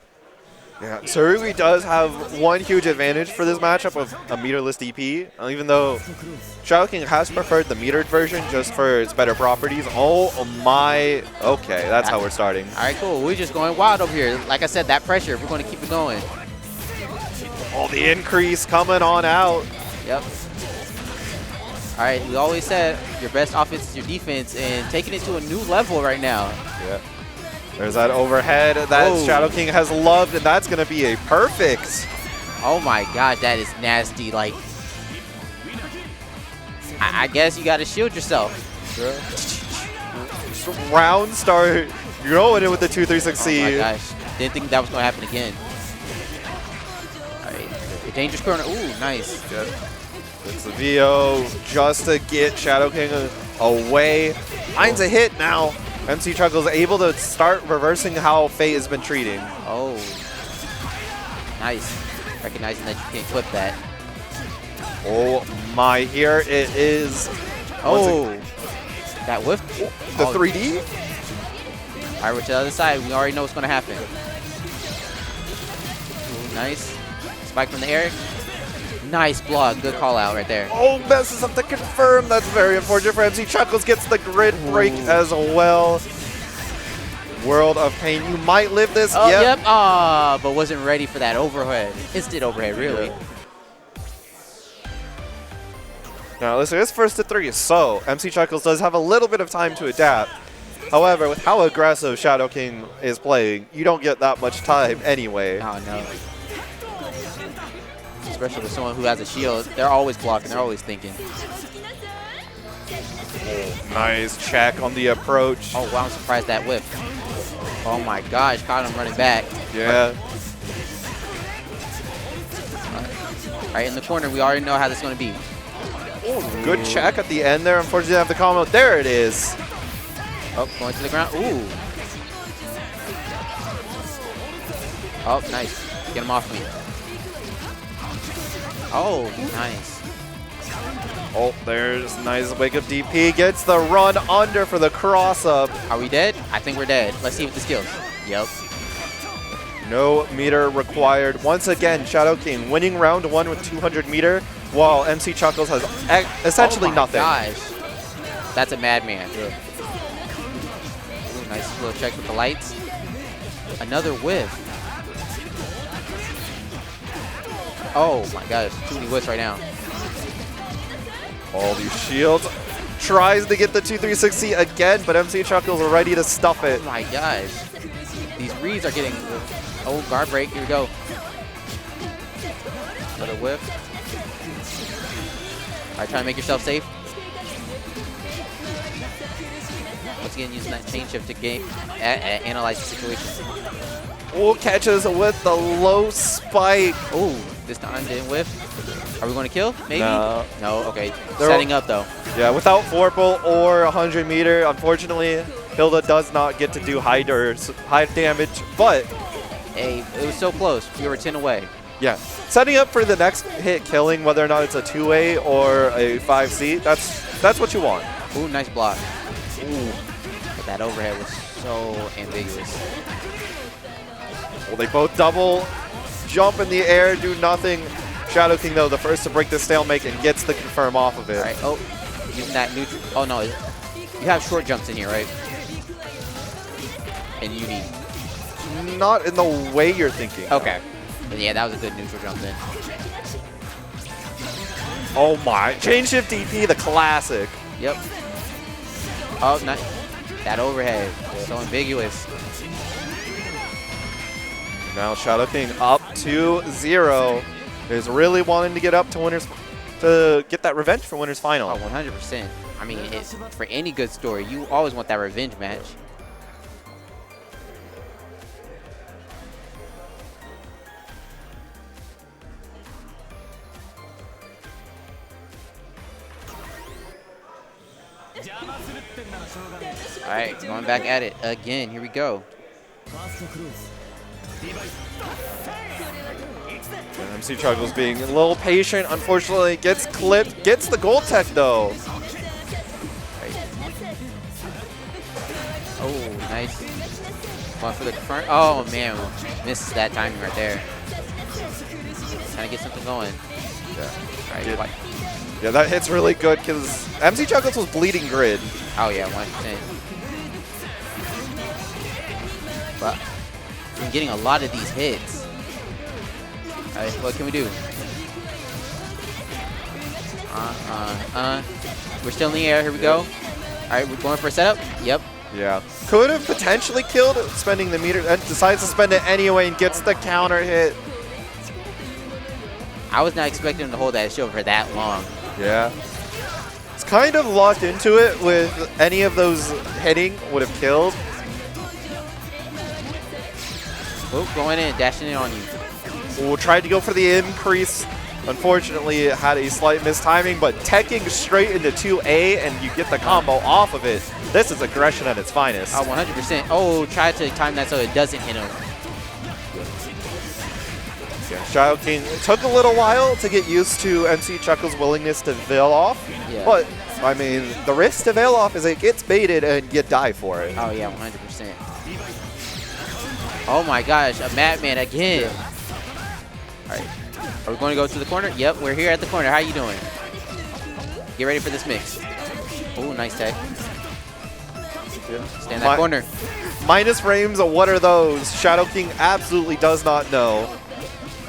Yeah, Tsurugi does have one huge advantage for this matchup of a meterless DP, even though Shadow King has preferred the metered version just for its better properties. Oh my, okay, that's how we're starting. All right, cool. We're just going wild over here. Like I said, that pressure, we're going to keep it going. Oh, the increase coming on out. Yep. All right, we always said your best offense is your defense, and taking it to a new level right now. Yeah. There's that overhead that Shadow King has loved, and that's going to be a perfect. Oh my god, that is nasty. Like, I guess you got to shield yourself. Round start. You're going in with the 2-3-6C. Oh my gosh. Didn't think that was going to happen again. All right, the dangerous corner. Ooh, nice. Good. It's the VO just to get Shadow King away. Finds a hit now. MC Chuckles able to start reversing how Fate has been treating. Oh, nice. Recognizing that you can't clip that. Oh my, here it is. Oh, that whiff. The 3D? All right, with the other side, we already know what's going to happen. Ooh, nice. Spike from the air. Nice block. Good call out right there. Oh, messes up the confirm. That's very unfortunate for MC Chuckles. Gets the grid break as well. World of Pain. You might live this. Oh, yep. But wasn't ready for that overhead. Instant overhead, really. Yeah. Now, listen, it's first to 3, so MC Chuckles does have a little bit of time to adapt. However, with how aggressive Shadow King is playing, you don't get that much time anyway. Oh, no. Especially with someone who has a shield, they're always blocking, they're always thinking. Nice check on the approach. Oh, wow, I'm surprised that whiff. Oh my gosh, caught him running back. Yeah. All right, in the corner, we already know how this is going to be. Good check at the end there. Unfortunately, I have the combo. There it is. Oh, going to the ground. Ooh. Oh, nice. Get him off me. Oh, nice. Oh, there's nice wake up DP. Gets the run under for the cross up. Are we dead? I think we're dead. Let's see with the skills. Yep. No meter required. Once again, Shadow King winning round 1 with 200 meter, while MC Chuckles has essentially nothing. Gosh. That's a madman. Yeah. Ooh, nice little check with the lights. Another whiff. Oh my gosh, too many whiffs right now. All these shields. Tries to get the 2-3-6 again, but MC Chuckles are ready to stuff it. Oh my gosh. These reads are getting... Oh, guard break. Here we go. Another whiff. All right, try to make yourself safe. Once again, using that chain shift to analyze the situation. Oh, catches with the low spike. Oh, this time didn't whiff. Are we going to kill? Maybe? No. No, okay. Setting up, though. Yeah, without Vorpal or 100 meter, unfortunately, Hilda does not get to do high damage, but... Hey, it was so close. We were 10 away. Yeah. Setting up for the next hit killing, whether or not it's a 2A or a 5C, that's what you want. Ooh, nice block. Ooh. But that overhead was so ambiguous. Well, they both double, jump in the air, do nothing. Shadow King, though, the first to break the stalemate and gets the confirm off of it. All right. Oh, using that neutral. Oh, no. You have short jumps in here, right? And you need... Not in the way you're thinking. Okay. But yeah, that was a good neutral jump in. Oh my. Chain shift DP, the classic. Yep. Oh, nice. That overhead. So ambiguous. Now Shadow King up 2-0. Is really wanting to get up to winners to get that revenge for winners final. Oh, 100%. I mean, for any good story, you always want that revenge match. All right, going back at it again. Here we go. And MC Chuckles being a little patient, unfortunately gets clipped, gets the gold tech though. Right. Oh, nice. Going for the front. Oh man, misses that timing right there. Trying to get something going. Yeah. All right. Yeah, that hit's really good because MC Chuckles was bleeding grid. Oh yeah, 100%. But we're getting a lot of these hits. All right, what can we do? We're still in the air. Here we go. All right, we're going for a setup. Yep. Yeah. Could have potentially killed it, spending the meter, and decides to spend it anyway and gets the counter hit. I was not expecting him to hold that shield for that long. Yeah. It's kind of locked into it with any of those hitting would have killed. Oh, going in, dashing in on you. Ooh, tried to go for the increase. Unfortunately, it had a slight mistiming, but teching straight into 2A and you get the combo off of it. This is aggression at its finest. Oh, 100%. Oh, try to time that so it doesn't hit him. Yeah, Shadow King took a little while to get used to MC Chuckles' willingness to veil off. Yeah. But, I mean, the risk to veil off is it gets baited and you die for it. Oh, yeah, 100%. Oh, my gosh. A madman again. Yeah. All right. Are we going to go to the corner? Yep, we're here at the corner. How you doing? Get ready for this mix. Oh, nice tech. Yeah. Stay in that corner. Minus frames, what are those? Shadow King absolutely does not know.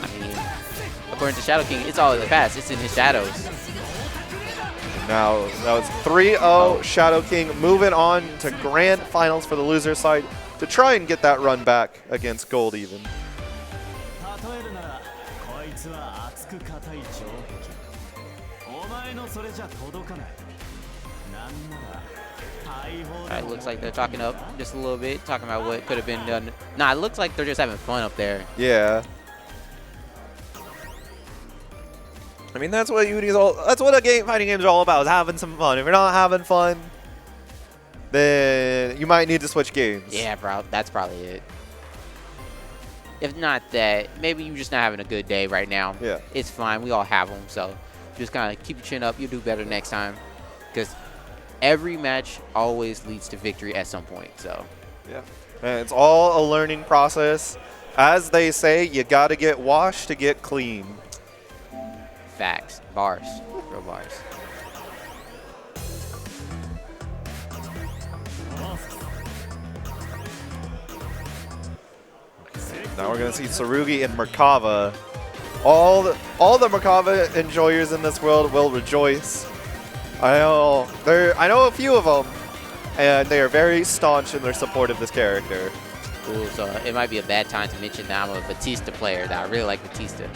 I mean, according to Shadow King, it's all in the past. It's in his shadows. Now, that was 3-0. Shadow King moving on to grand finals for the loser side to try and get that run back against GoldEven. Alright, looks like they're talking up just a little bit, talking about what could have been done. Nah, it looks like they're just having fun up there. Yeah. I mean, that's what a fighting game is all about, is having some fun. If you're not having fun, then you might need to switch games. Yeah, bro, that's probably it. If not that, maybe you're just not having a good day right now. Yeah. It's fine. We all have them. So just kind of keep your chin up. You'll do better next time. Because every match always leads to victory at some point. So Yeah. And it's all a learning process. As they say, you got to get washed to get clean. facts. Bars. Real bars. Now we're going to see Tsurugi and Merkava. All the Merkava enjoyers in this world will rejoice. I know a few of them, and they are very staunch in their support of this character. Ooh, so it might be a bad time to mention that I'm a Batista player. That I really like Batista.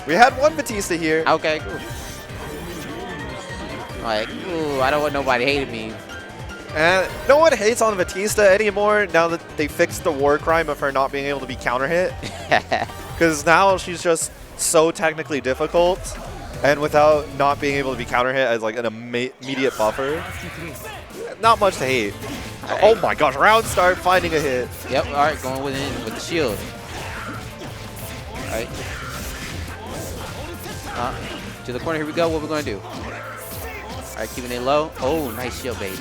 We had one Batista here. Okay, cool. Like, ooh, I don't want nobody hating me. And no one hates on Batista anymore now that they fixed the war crime of her not being able to be counter hit. Because now she's just so technically difficult, and without not being able to be counter hit as like an immediate buffer, not much to hate. Right. Oh my gosh, round start finding a hit. Yep, all right, going within with the shield. All right. To the corner, here we go. What we're going to do? All right, keeping it low. Oh, nice shield bait.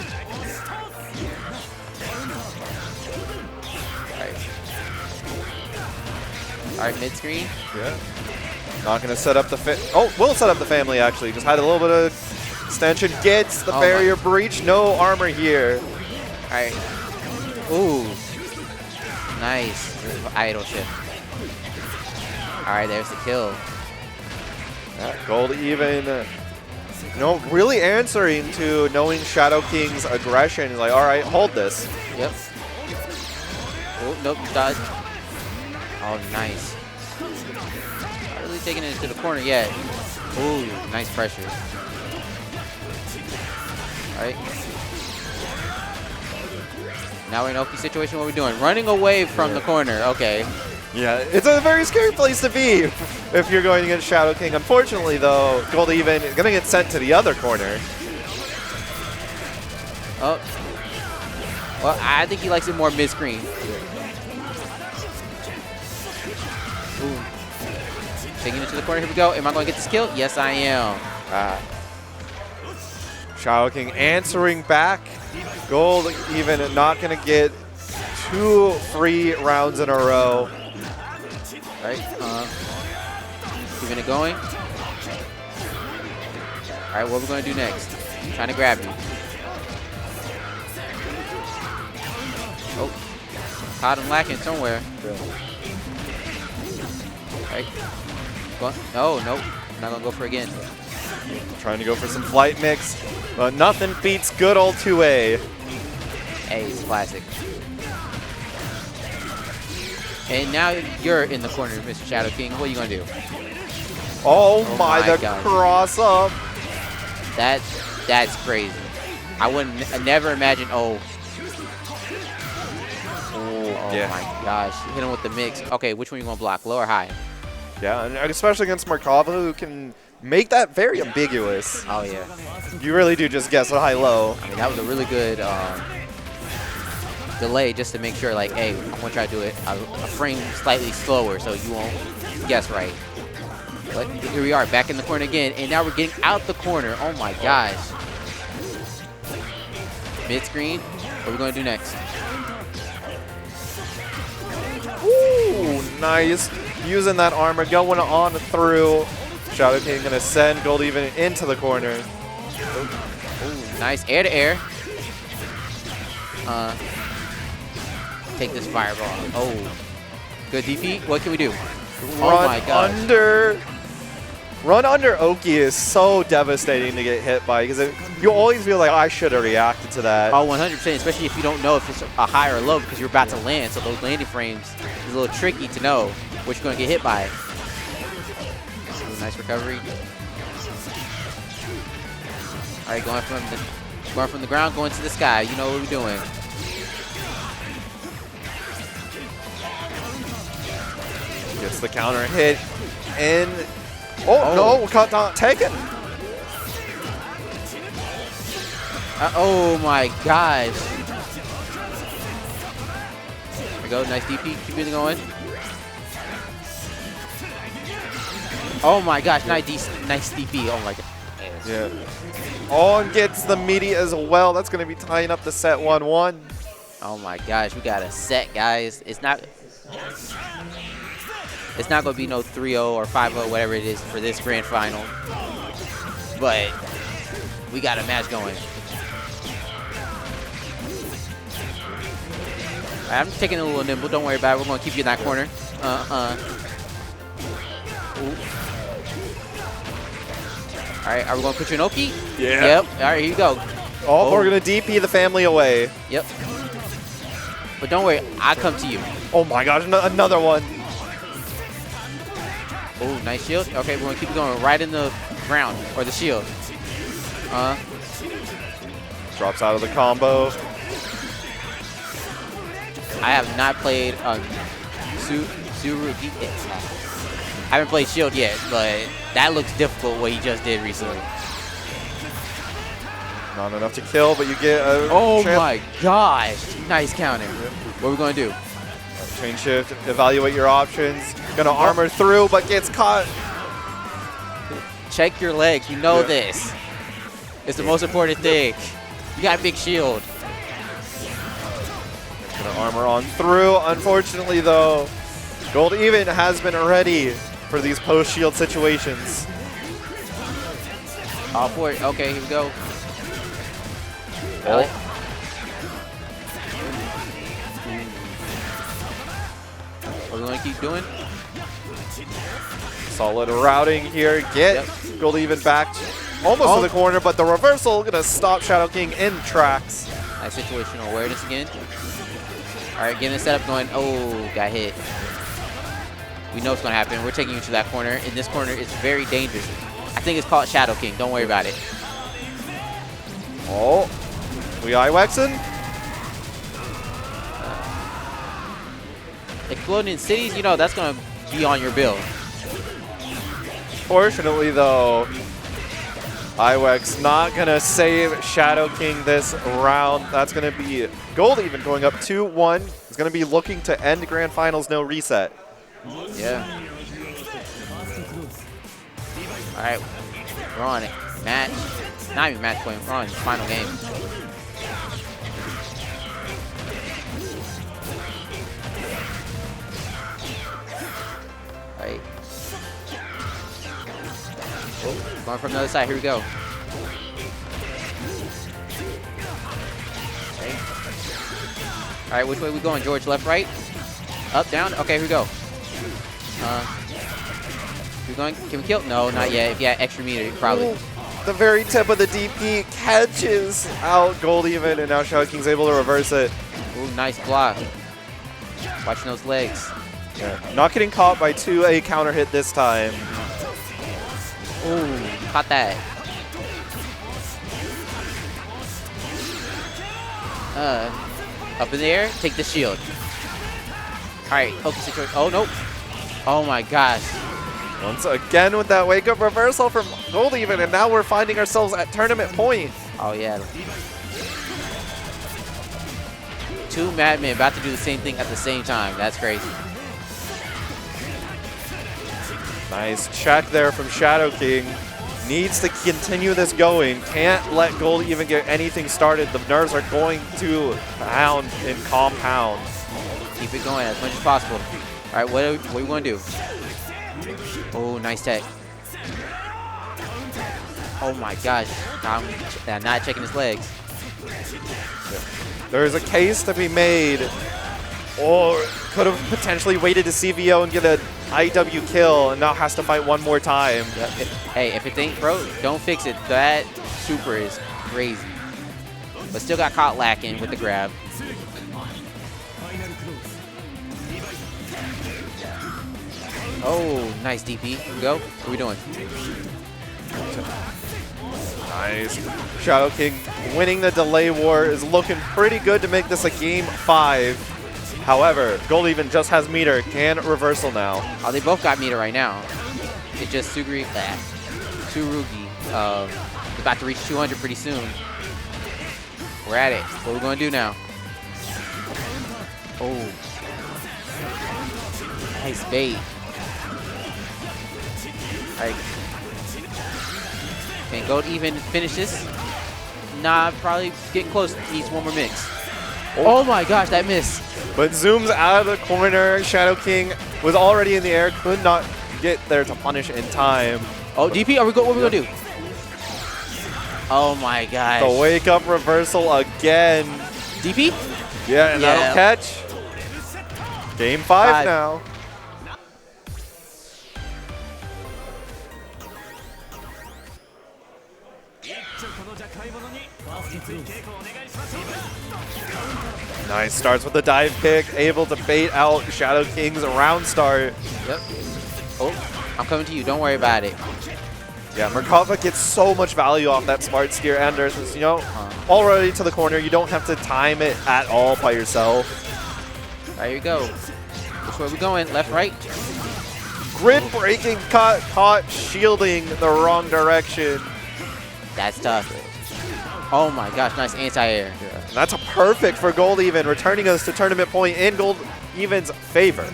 All right, mid screen. Yeah. Not going to set up the will set up the family actually. Just had a little bit of extension. Gets the barrier breach. No armor here. All right. Ooh. Nice. Idle shift. All right, there's the kill. GoldEven, really answering to knowing Shadow King's aggression. He's like, all right, hold this. Yep. Oh, nope, dodge. Oh, nice. Not really taking it to the corner yet. Ooh, nice pressure. All right. Now we're in an OP situation. What are we doing? Running away from the corner. Okay. Yeah, it's a very scary place to be if you're going against Shadow King. Unfortunately, though, GoldEven is going to get sent to the other corner. Oh. Well, I think he likes it more mid-screen. Ooh. Taking it to the corner. Here we go. Am I going to get this kill? Yes, I am. Shadow King answering back. GoldEven not going to get 2 free rounds in a row. All right. Keeping it going. All right, what are we going to do next? Trying to grab you. Oh. Caught him lacking somewhere. All right. No, nope. I'm not going to go for it again. Trying to go for some flight mix, but nothing beats good old 2A. Hey, it's classic. And now you're in the corner, Mr. Shadow King. What are you going to do? Oh my, the gosh. cross up. That's crazy. I never imagine. Oh Yeah. my gosh. Hit him with the mix. Okay, which one you going to block? Low or high? Yeah, and especially against Merkava, who can make that very ambiguous. Oh, yeah. You really do just guess a high-low. I mean, that was a really good delay just to make sure, like, hey, I'm going to try to do it a frame slightly slower so you won't guess right. But here we are, back in the corner again, and now we're getting out the corner. Oh, my gosh. Mid-screen. What are we going to do next? Ooh, nice. Using that armor, going on through. Shadow King going to send GoldEven into the corner. Ooh, nice air to air. Take this fireball. Oh, good DP. What can we do? Oh my god. Run under Oki is so devastating to get hit by because you always feel like, I should have reacted to that. Oh, 100%, especially if you don't know if it's a high or low because you're about to land. So those landing frames is a little tricky to know what you're going to get hit by. Ooh, nice recovery. All right, going from the ground, going to the sky. You know what we're doing. Gets the counter hit, and no, caught not taken. Oh my gosh. we go. Nice DP. Keep it going. Oh my gosh. Nice DP. Oh my god. Yeah. Oh, and gets the meaty as well. That's going to be tying up the set 1-1. Oh my gosh. We got a set, guys. It's not going to be no 3-0 or 5-0, whatever it is for this grand final. But we got a match going. All right, I'm just taking it a little nimble. Don't worry about it. We're going to keep you in that corner. Ooh. All right, are we going to put you in Oki? Yeah. Yep. All right, here you go. Oh, we're going to DP the family away. Yep. But don't worry, I come to you. Oh my gosh, another one. Oh, nice shield. Okay, we're going to keep it going right in the ground, or the shield. Drops out of the combo. I have not played I haven't played Shield yet, but that looks difficult what he just did recently. Not enough to kill, but you get a Oh my gosh. Nice counter. What are we going to do? chain shift, evaluate your options. Gonna armor through, but gets caught. Check your legs. You know this. It's the most important thing. You got a big shield. Gonna armor on through. Unfortunately, though, GoldEven has been ready for these post-shield situations. All for it. Okay, here we go. Oh. What are we going to keep doing? Solid routing here. Get GoldEven back almost to the corner, but the reversal gonna stop Shadow King in tracks. Nice situational awareness again. All right, getting the setup going. Oh, got hit. We know what's going to happen. We're taking you to that corner. In this corner, it's very dangerous. I think it's called Shadow King. Don't worry about it. Oh, we IWXing? Exploding in cities, you know, that's going to be on your bill. Fortunately, though, IWX not going to save Shadow King this round. That's going to be GoldEven going up 2-1. It's going to be looking to end Grand Finals, no reset. Yeah. All right, we're on it. Match, not even match point. We're on final game. All right. Oh, going from the other side. Here we go. Okay. All right, which way we going, George? Left, right? Up, down? Okay, here we go. We going? Can we kill? No, not yet. If you had extra meter, probably. The very tip of the DP catches out GoldEven, and now Shadow King's able to reverse it. Ooh, nice block. Watching those legs. Yeah. Not getting caught by 2A counter hit this time. Ooh, caught that. Up in the air, take the shield. All right, focus situation. Oh, nope. Oh my gosh. Once again with that wake-up reversal from GoldEven, and now we're finding ourselves at tournament point. Oh yeah. Two madmen about to do the same thing at the same time. That's crazy. Nice check there from Shadow King. Needs to continue this going. Can't let GoldEven get anything started. The nerves are going to pound and compound. Keep it going as much as possible. All right, what are we going to do? Oh, nice tech. Oh my gosh. I'm not checking his legs. There's a case to be made, or could have potentially waited to CVO and get an IW kill, and now has to fight one more time. Yep. Hey, if it ain't broke, don't fix it. That super is crazy. But still got caught lacking with the grab. Oh, nice DP. Here we go. What are we doing? Nice. Shadow King winning the delay war is looking pretty good to make this a game 5. However, GoldEven just has meter. Can reversal now. Oh, they both got meter right now. It's just Tsurugi about to reach 200 pretty soon. We're at it. What are we going to do now? Oh. Nice bait. Alright. Can GoldEven finish this? Nah, probably getting close. Needs one more mix. Oh my gosh, that miss. But zooms out of the corner. Shadow King was already in the air, could not get there to punish in time. Oh, DP, what are we gonna do? Oh my gosh. The wake up reversal again. DP? Yeah, and that'll catch. Game 5 now. Nice, starts with the dive pick, able to bait out Shadow King's round start. Yep. Oh, I'm coming to you, don't worry about it. Yeah, Merkava gets so much value off that smart steer and Ursus, you know, already to the corner, you don't have to time it at all by yourself. There you go. Which way are we going? Left, right? Grid breaking, caught shielding the wrong direction. That's tough. Oh my gosh, nice anti-air. Yeah, and that's a perfect for GoldEven, returning us to tournament point in GoldEven's favor.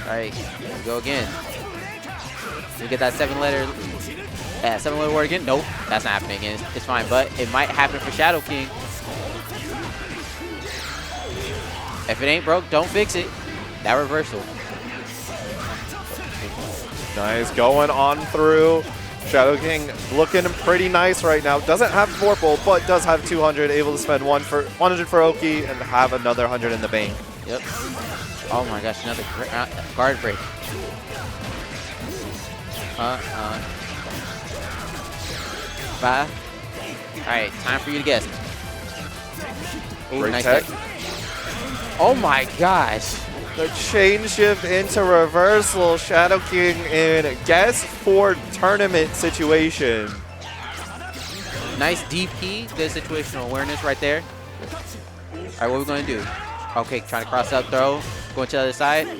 All right, here we go again. We get that seven-letter word again. Nope, that's not happening again. It's fine, but it might happen for Shadow King. If it ain't broke, don't fix it. That reversal. Nice, going on through. Shadow King looking pretty nice right now. Doesn't have Vorpal, but does have 200. Able to spend 100 for Oki and have another 100 in the bank. Yep. Oh my gosh, another guard break. Bye. All right, time for you to guess. Ooh, Great nice tech. tech. Oh my gosh. The chain shift into reversal. Shadow King in guess for tournament situation. Nice DP, good situational awareness right there. All right, what are we going to do? Okay, trying to cross up throw, going to the other side. All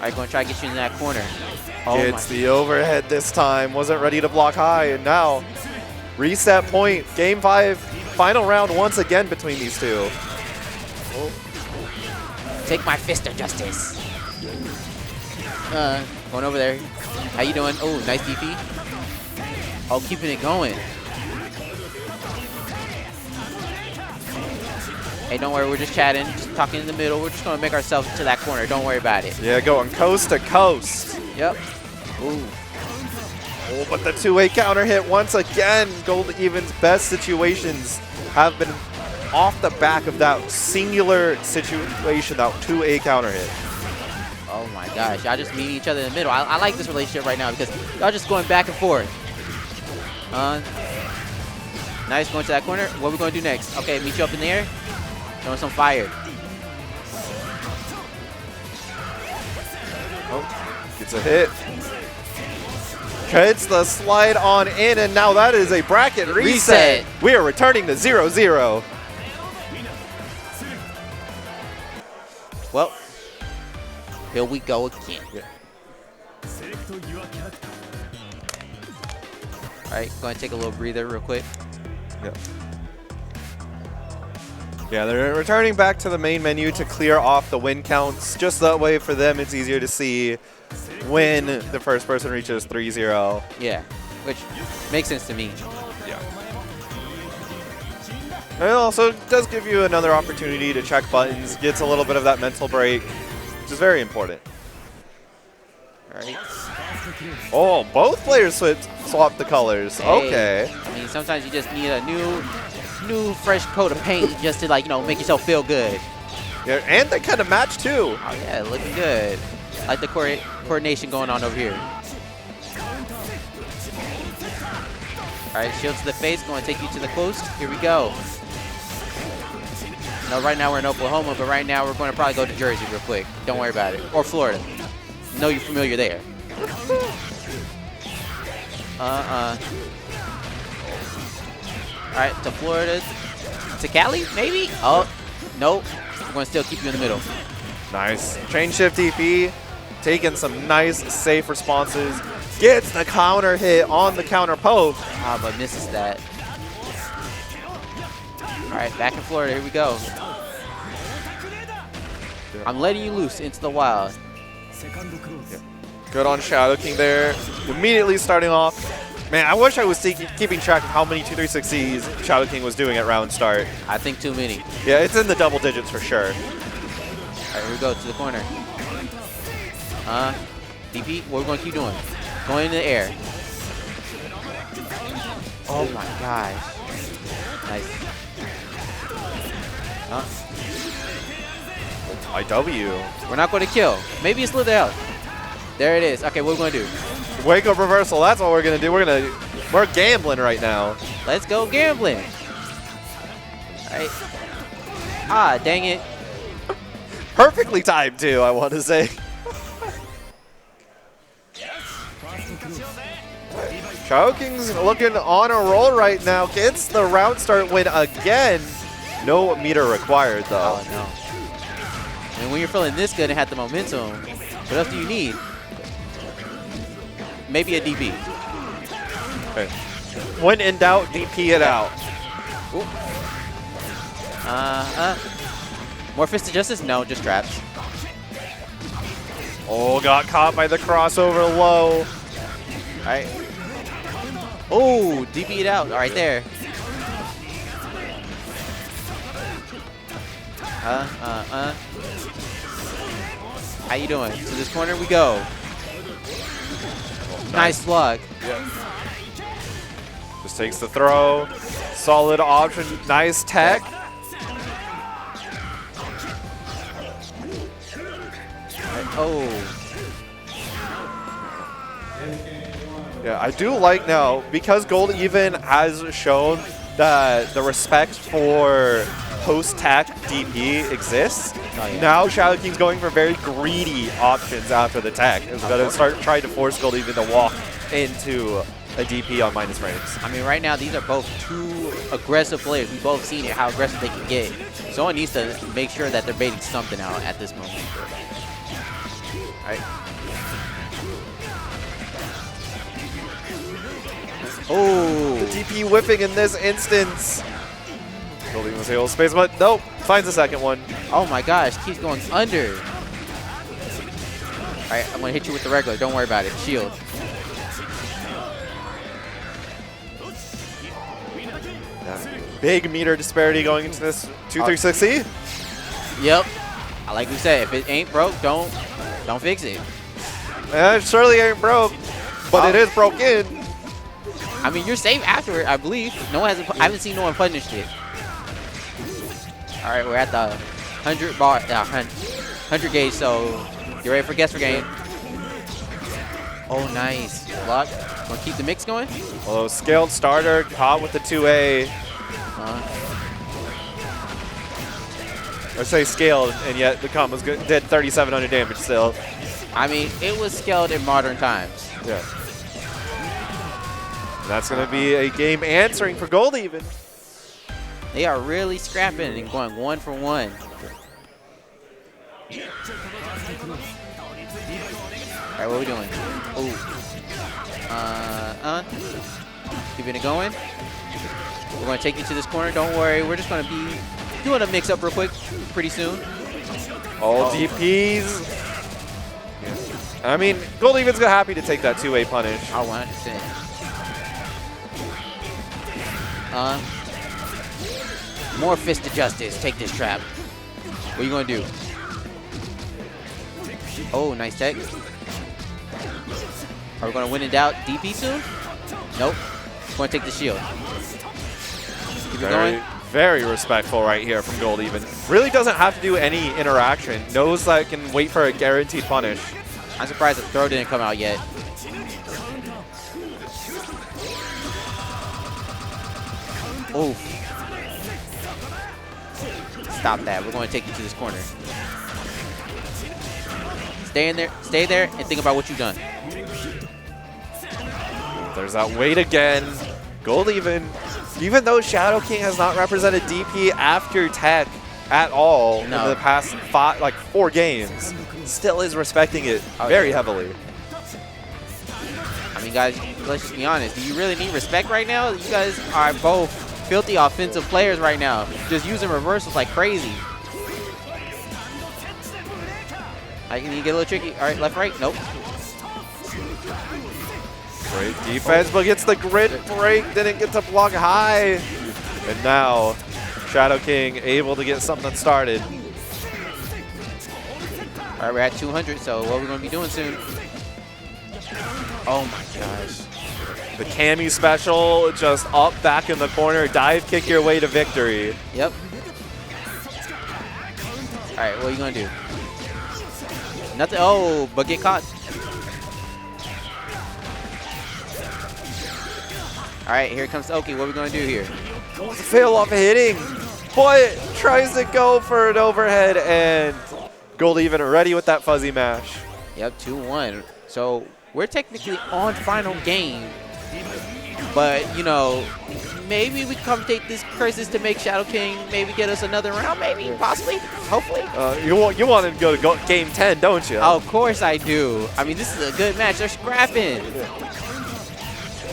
right, going to try to get you in that corner. Oh Gets the overhead this time. Wasn't ready to block high, and now reset point. Game 5, final round once again between these two. Oh. Take my fist of justice. Going over there. How you doing? Oh, nice DP. Oh, keeping it going. Hey, don't worry, we're just chatting, just talking in the middle. We're just gonna make ourselves into that corner. Don't worry about it. Yeah, going coast to coast. Yep. Ooh. Oh, but the 2-way counter hit once again. GoldEven's best situations have been off the back of that singular situation, that 2-A counter hit. Oh my gosh, y'all just meeting each other in the middle. I like this relationship right now because y'all just going back and forth. Nice, going to that corner. What are we going to do next? Okay, meet you up in the air. Throwing some fire. Oh, gets a hit. Gets the slide on in, and now that is a bracket reset. We are returning to 0-0. Well, here we go again. All right, going to take a little breather real quick. Yep. Yeah, they're returning back to the main menu to clear off the win counts. Just that way for them, it's easier to see when the first person reaches 3-0. Yeah, which makes sense to me. Yeah. And it also does give you another opportunity to check buttons, gets a little bit of that mental break, which is very important. All right. Oh, both players swapped the colors. Hey, okay. I mean, sometimes you just need a new fresh coat of paint just to, like, you know, make yourself feel good. Yeah, and they kind of match too. Oh yeah, looking good. I like the coordination going on over here. All right, shield to the face, going to take you to the coast. Here we go. No, right now we're in Oklahoma, but right now we're going to probably go to Jersey real quick. Don't worry about it. Or Florida. Know you're familiar there. All right, to Florida. To Cali, maybe? Oh, nope. We're going to still keep you in the middle. Nice. Chain shift DP, taking some nice, safe responses. Gets the counter hit on the counter poke. Ah, but misses that. All right, back in Florida. Here we go. I'm letting you loose into the wild. セカンドクローズ Good on Shadow King there. Immediately starting off. Man, I wish I was keeping track of how many 236Es Shadow King was doing at round start. I think too many. Yeah, it's in the double digits for sure. All right, here we go to the corner. DP, what we're going to keep doing? Going in the air. Oh my gosh. Nice. IW. We're not going to kill. Maybe it's slither out. There it is. Okay, what are we going to do? Wake up reversal. That's what we're gonna do. We're gambling right now. Let's go gambling. All right. Ah, dang it. Perfectly timed too, I want to say. Shadow King's looking on a roll right now. Gets the round start win again. No meter required though. Oh no. And when you're feeling this good and have the momentum, what else do you need? Maybe a DP. Okay. When in doubt, DP it out. Ooh. More Fist of Justice? No, just traps. Oh, got caught by the crossover low. All right. Oh, DP it out. All right, there. How you doing? To this corner we go. Nice slug. Yeah. Just takes the throw. Solid option. Nice tech. Oh. Yeah, I do like now, because GoldEven has shown that the respect for post-tack DP exists. Oh, yeah. Now Shadow King's going for very greedy options after the tech. He's going to start trying to force GoldEven to walk into a DP on minus frames. I mean, right now, these are both two aggressive players. We've both seen it, how aggressive they can get. Someone needs to make sure that they're baiting something out at this moment. All right. Oh. The DP whiffing in this instance. GoldEven was able to space, but nope. Finds the second one. Oh my gosh, keeps going under. All right, I'm gonna hit you with the regular. Don't worry about it. Shield. Big meter disparity going into this 236E. Yep. Like we said, if it ain't broke, don't fix it. It surely ain't broke, but it is broken. I mean, you're safe after it, I believe. No one hasn't. I haven't seen no one punished it. All right, we're at the 100 bar, 100 gauge. So you ready for guess for game? Oh, nice block. Want to keep the mix going? Although scaled starter caught with the 2A. Or say scaled, and yet the combo's good, did 3,700 damage still. I mean, it was scaled in modern times. Yeah. That's going to be a game answering for GoldEven. They are really scrapping and going 1 for 1. All right, what are we doing? Ooh. Keeping it going. We're going to take you to this corner. Don't worry. We're just going to be doing a mix-up real quick pretty soon. All DPs. I mean, GoldEven's happy to take that 2A punish. Oh, 100%. More Fist of Justice. Take this trap. What are you going to do? Oh, nice tech. Are we going to win in doubt DP soon? Nope. Going to take the shield. Keep it going. Very respectful right here from GoldEven. Really doesn't have to do any interaction. Knows that can wait for a guaranteed punish. I'm surprised the throw didn't come out yet. Oh. Stop that. We're going to take you to this corner. Stay there, and think about what you've done. There's that wait again. GoldEven, even though Shadow King has not represented DP after tech at all in the past 4 games, still is respecting it very heavily. I mean, guys, let's just be honest. Do you really need respect right now? You guys are both filthy offensive players right now, just using reversals like crazy. I can get a little tricky. All right, left, right. Nope. Great defense, but gets the grid break. Didn't get to block high. And now, Shadow King able to get something started. All right, we're at 200, so what we're going to be doing soon. Oh my gosh. The Cammy special just up back in the corner. Dive kick your way to victory. Yep. All right, what are you going to do? Nothing. Oh, but get caught. All right, here comes Oki. What are we going to do here? Fail off hitting, but tries to go for an overhead, and GoldEven ready with that fuzzy mash. Yep, 2-1. So we're technically on final game, but you know, maybe we commentate this crisis to make Shadow King maybe get us another round, maybe, possibly, hopefully. You want to go to game 10, don't you? Oh, of course I do. I mean, this is a good match. They're scrapping.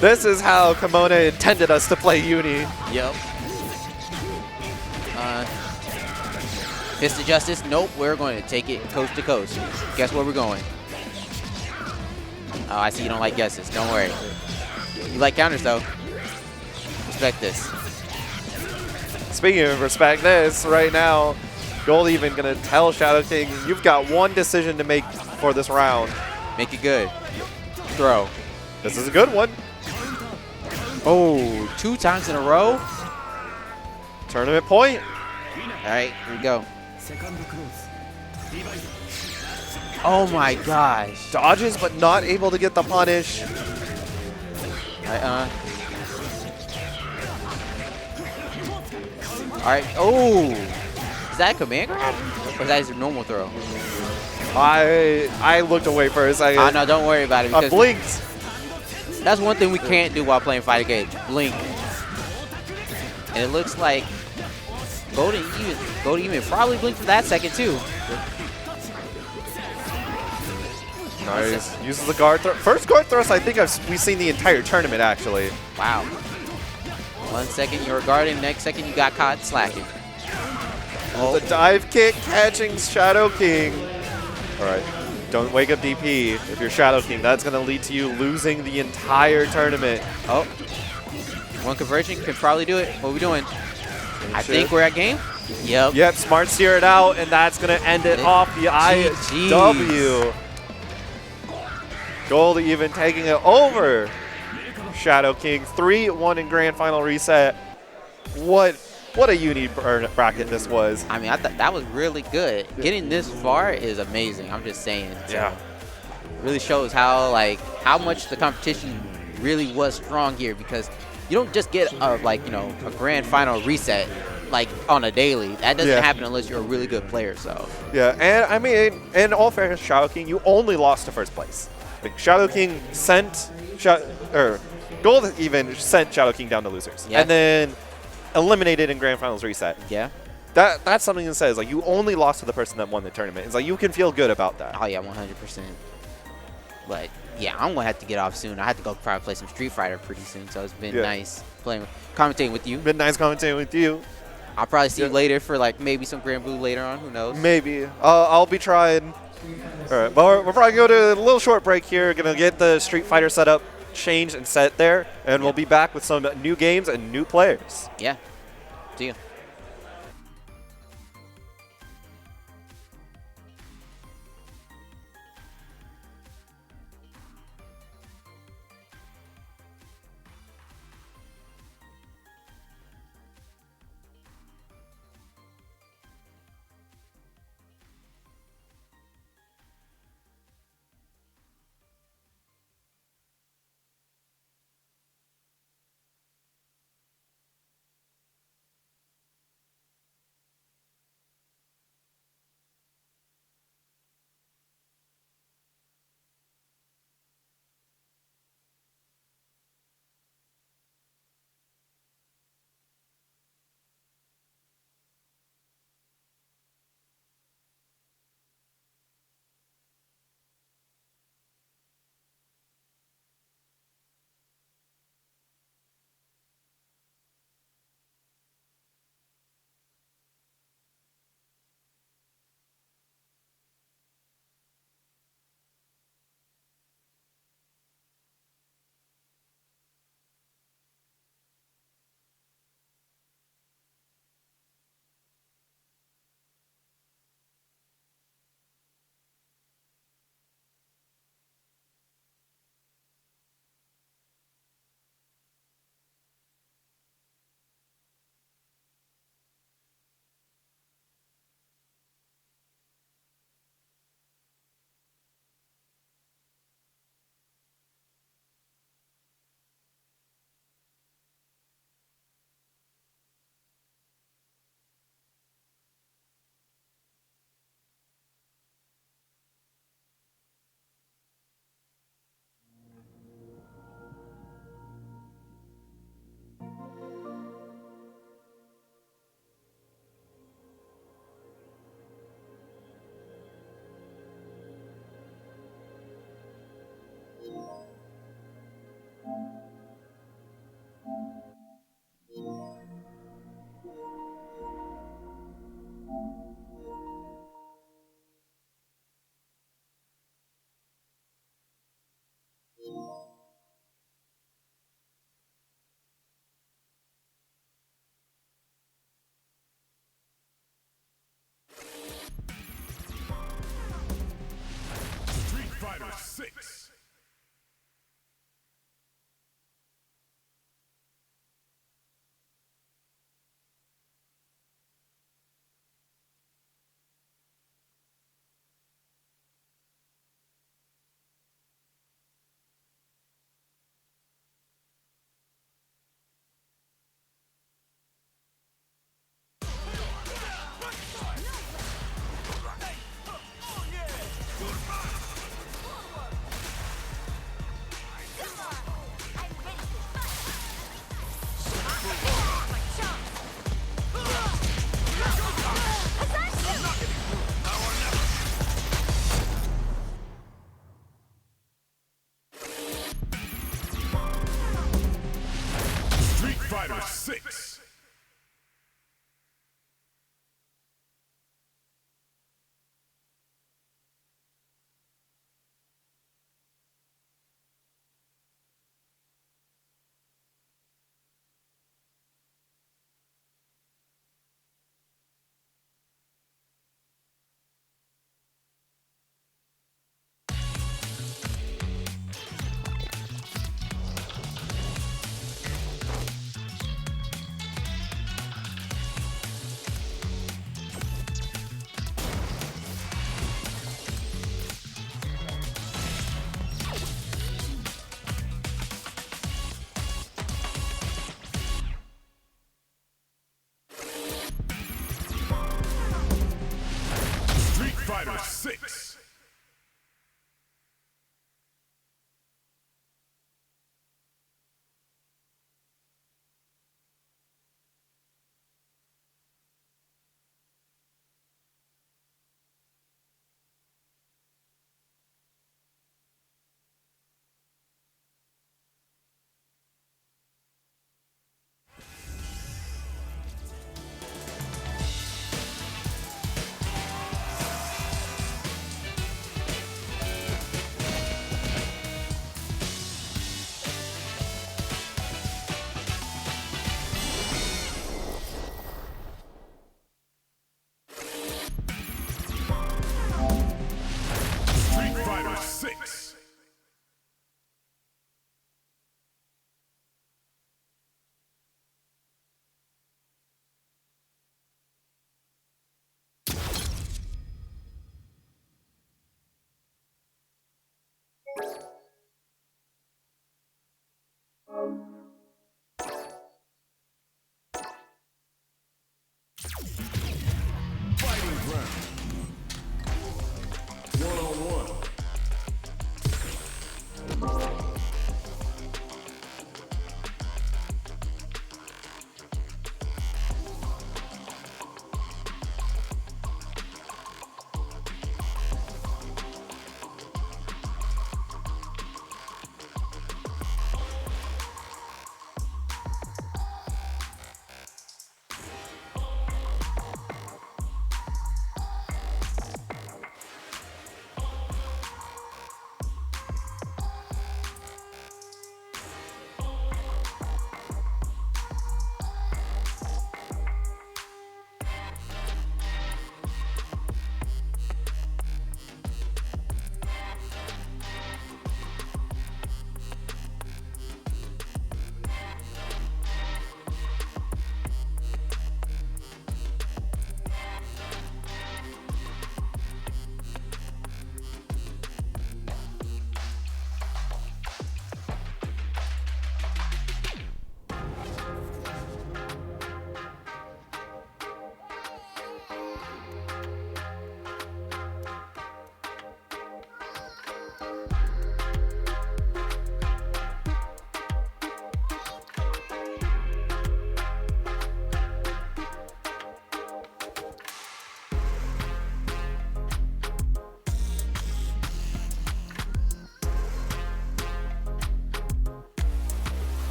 This is how Kimona intended us to play Uni. Yep. Fist of Justice. Nope. We're going to take it coast to coast. Guess where we're going? Oh, I see you don't like guesses. Don't worry. You like counters, though. Respect this. Speaking of respect this, right now, GoldEven going to tell Shadow King, you've got one decision to make for this round. Make it good. Throw. This is a good one. Oh, 2 times in a row? Tournament point. All right, here we go. Oh my gosh. Dodges, but not able to get the punish. All right. Oh, is that a command grab? Or is that his normal throw? I looked away for a second. Oh, no, don't worry about it. I because blinked. that's one thing we can't do while playing Fighter Game. Blink. And it looks like GoldEven probably blinked for that second, too. Nice. Uses the guard thrust. First guard thrust I think we've seen the entire tournament, actually. Wow. 1 second you were guarding, next second you got caught slacking. The dive kick catching Shadow King. All right. Don't wake up DP if you're Shadow King. That's going to lead to you losing the entire tournament. Oh. One conversion can probably do it. What are we doing? I think we're at game. Yep. Yep, smart steer it out, and that's going to end it off the IW. GoldEven taking it over Shadow King. 3-1 in grand final reset. What a uni bracket this was. I mean, I thought that was really good. Getting this far is amazing. I'm just saying. So Yeah. really shows how much the competition really was strong here, because you don't just get a grand final reset like on a daily. That doesn't happen unless you're a really good player. So yeah, and I mean, in all fairness, Shadow King, you only lost to first place. Like, Shadow King sent GoldEven sent Shadow King down to losers, and then eliminated in grand finals reset. yeah. That's something that says like you only lost to the person that won the tournament. It's like you can feel good about that. Oh yeah, 100%. But yeah, I'm gonna have to get off soon. I have to go probably play some Street Fighter pretty soon. So it's been nice commentating with you. Been nice commentating with you. I'll probably see you later for maybe some Grand Blue later on. Who knows? Maybe. I'll be trying. All right, but we're probably going to go to a little short break here. Going to get the Street Fighter setup changed and set there, and we'll be back with some new games and new players. Yeah. See ya. Fighter 6. Street Fighter 6. Street Fighter 6. Fighting round. 1-on-1.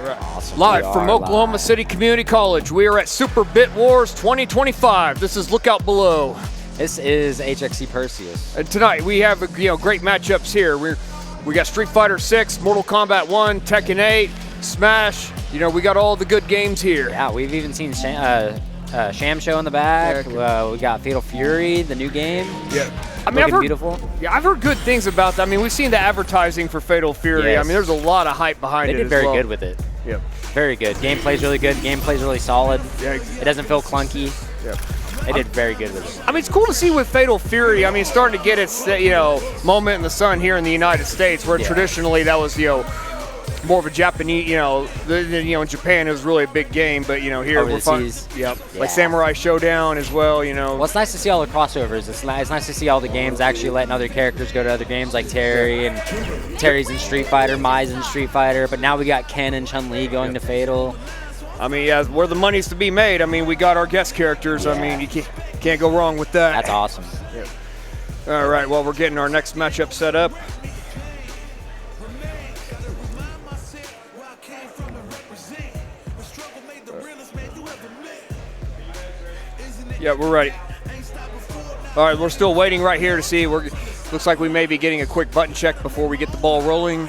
Awesome. Live We from are Oklahoma live. City Community College, we are at Super Bit Wars 2025. This is Lookout Below. This is HXC Perseus. And tonight we have great matchups here. We got Street Fighter 6, Mortal Kombat 1, Tekken 8, Smash. We got all the good games here. Yeah, we've even seen Sham Show in the back. We got Fatal Fury, the new game. Yeah. Looking beautiful. Yeah, I've heard good things about that. We've seen the advertising for Fatal Fury. Yes. There's a lot of hype behind They it. did as very well. good with it. Yep. Very good. Gameplay's really good. Gameplay's really solid. Yeah. It doesn't feel clunky. Yep. They did very good with it. It's cool to see with Fatal Fury. It's starting to get its moment in the sun here in the United States, where traditionally that was more of a Japanese. In Japan it was really a big game, but here we're Overseas. Yep. Yeah. Like Samurai Showdown as well. Well, it's nice to see all the crossovers. It's nice to see all the games actually letting other characters go to other games, like Terry and Terry's in Street Fighter, Mai's in Street Fighter, but now we got Ken and Chun-Li going to Fatal. Where the money's to be made. We got our guest characters. You can't go wrong with that. That's awesome. All right, well, we're getting our next matchup set up. Yeah, we're ready. All right, we're still waiting right here to see. Looks like we may be getting a quick button check before we get the ball rolling.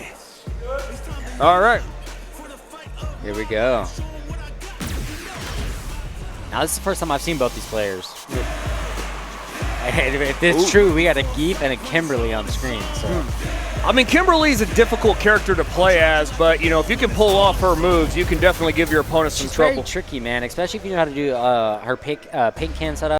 All right. Here we go. Now, this is the first time I've seen both these players. And if this is true, we got a Geef and a Kimberly on the screen. So. Kimberly's a difficult character to play as, but, if you can pull off her moves, you can definitely give your opponent some trouble. Very tricky, man, especially if you know how to do her paint can setup.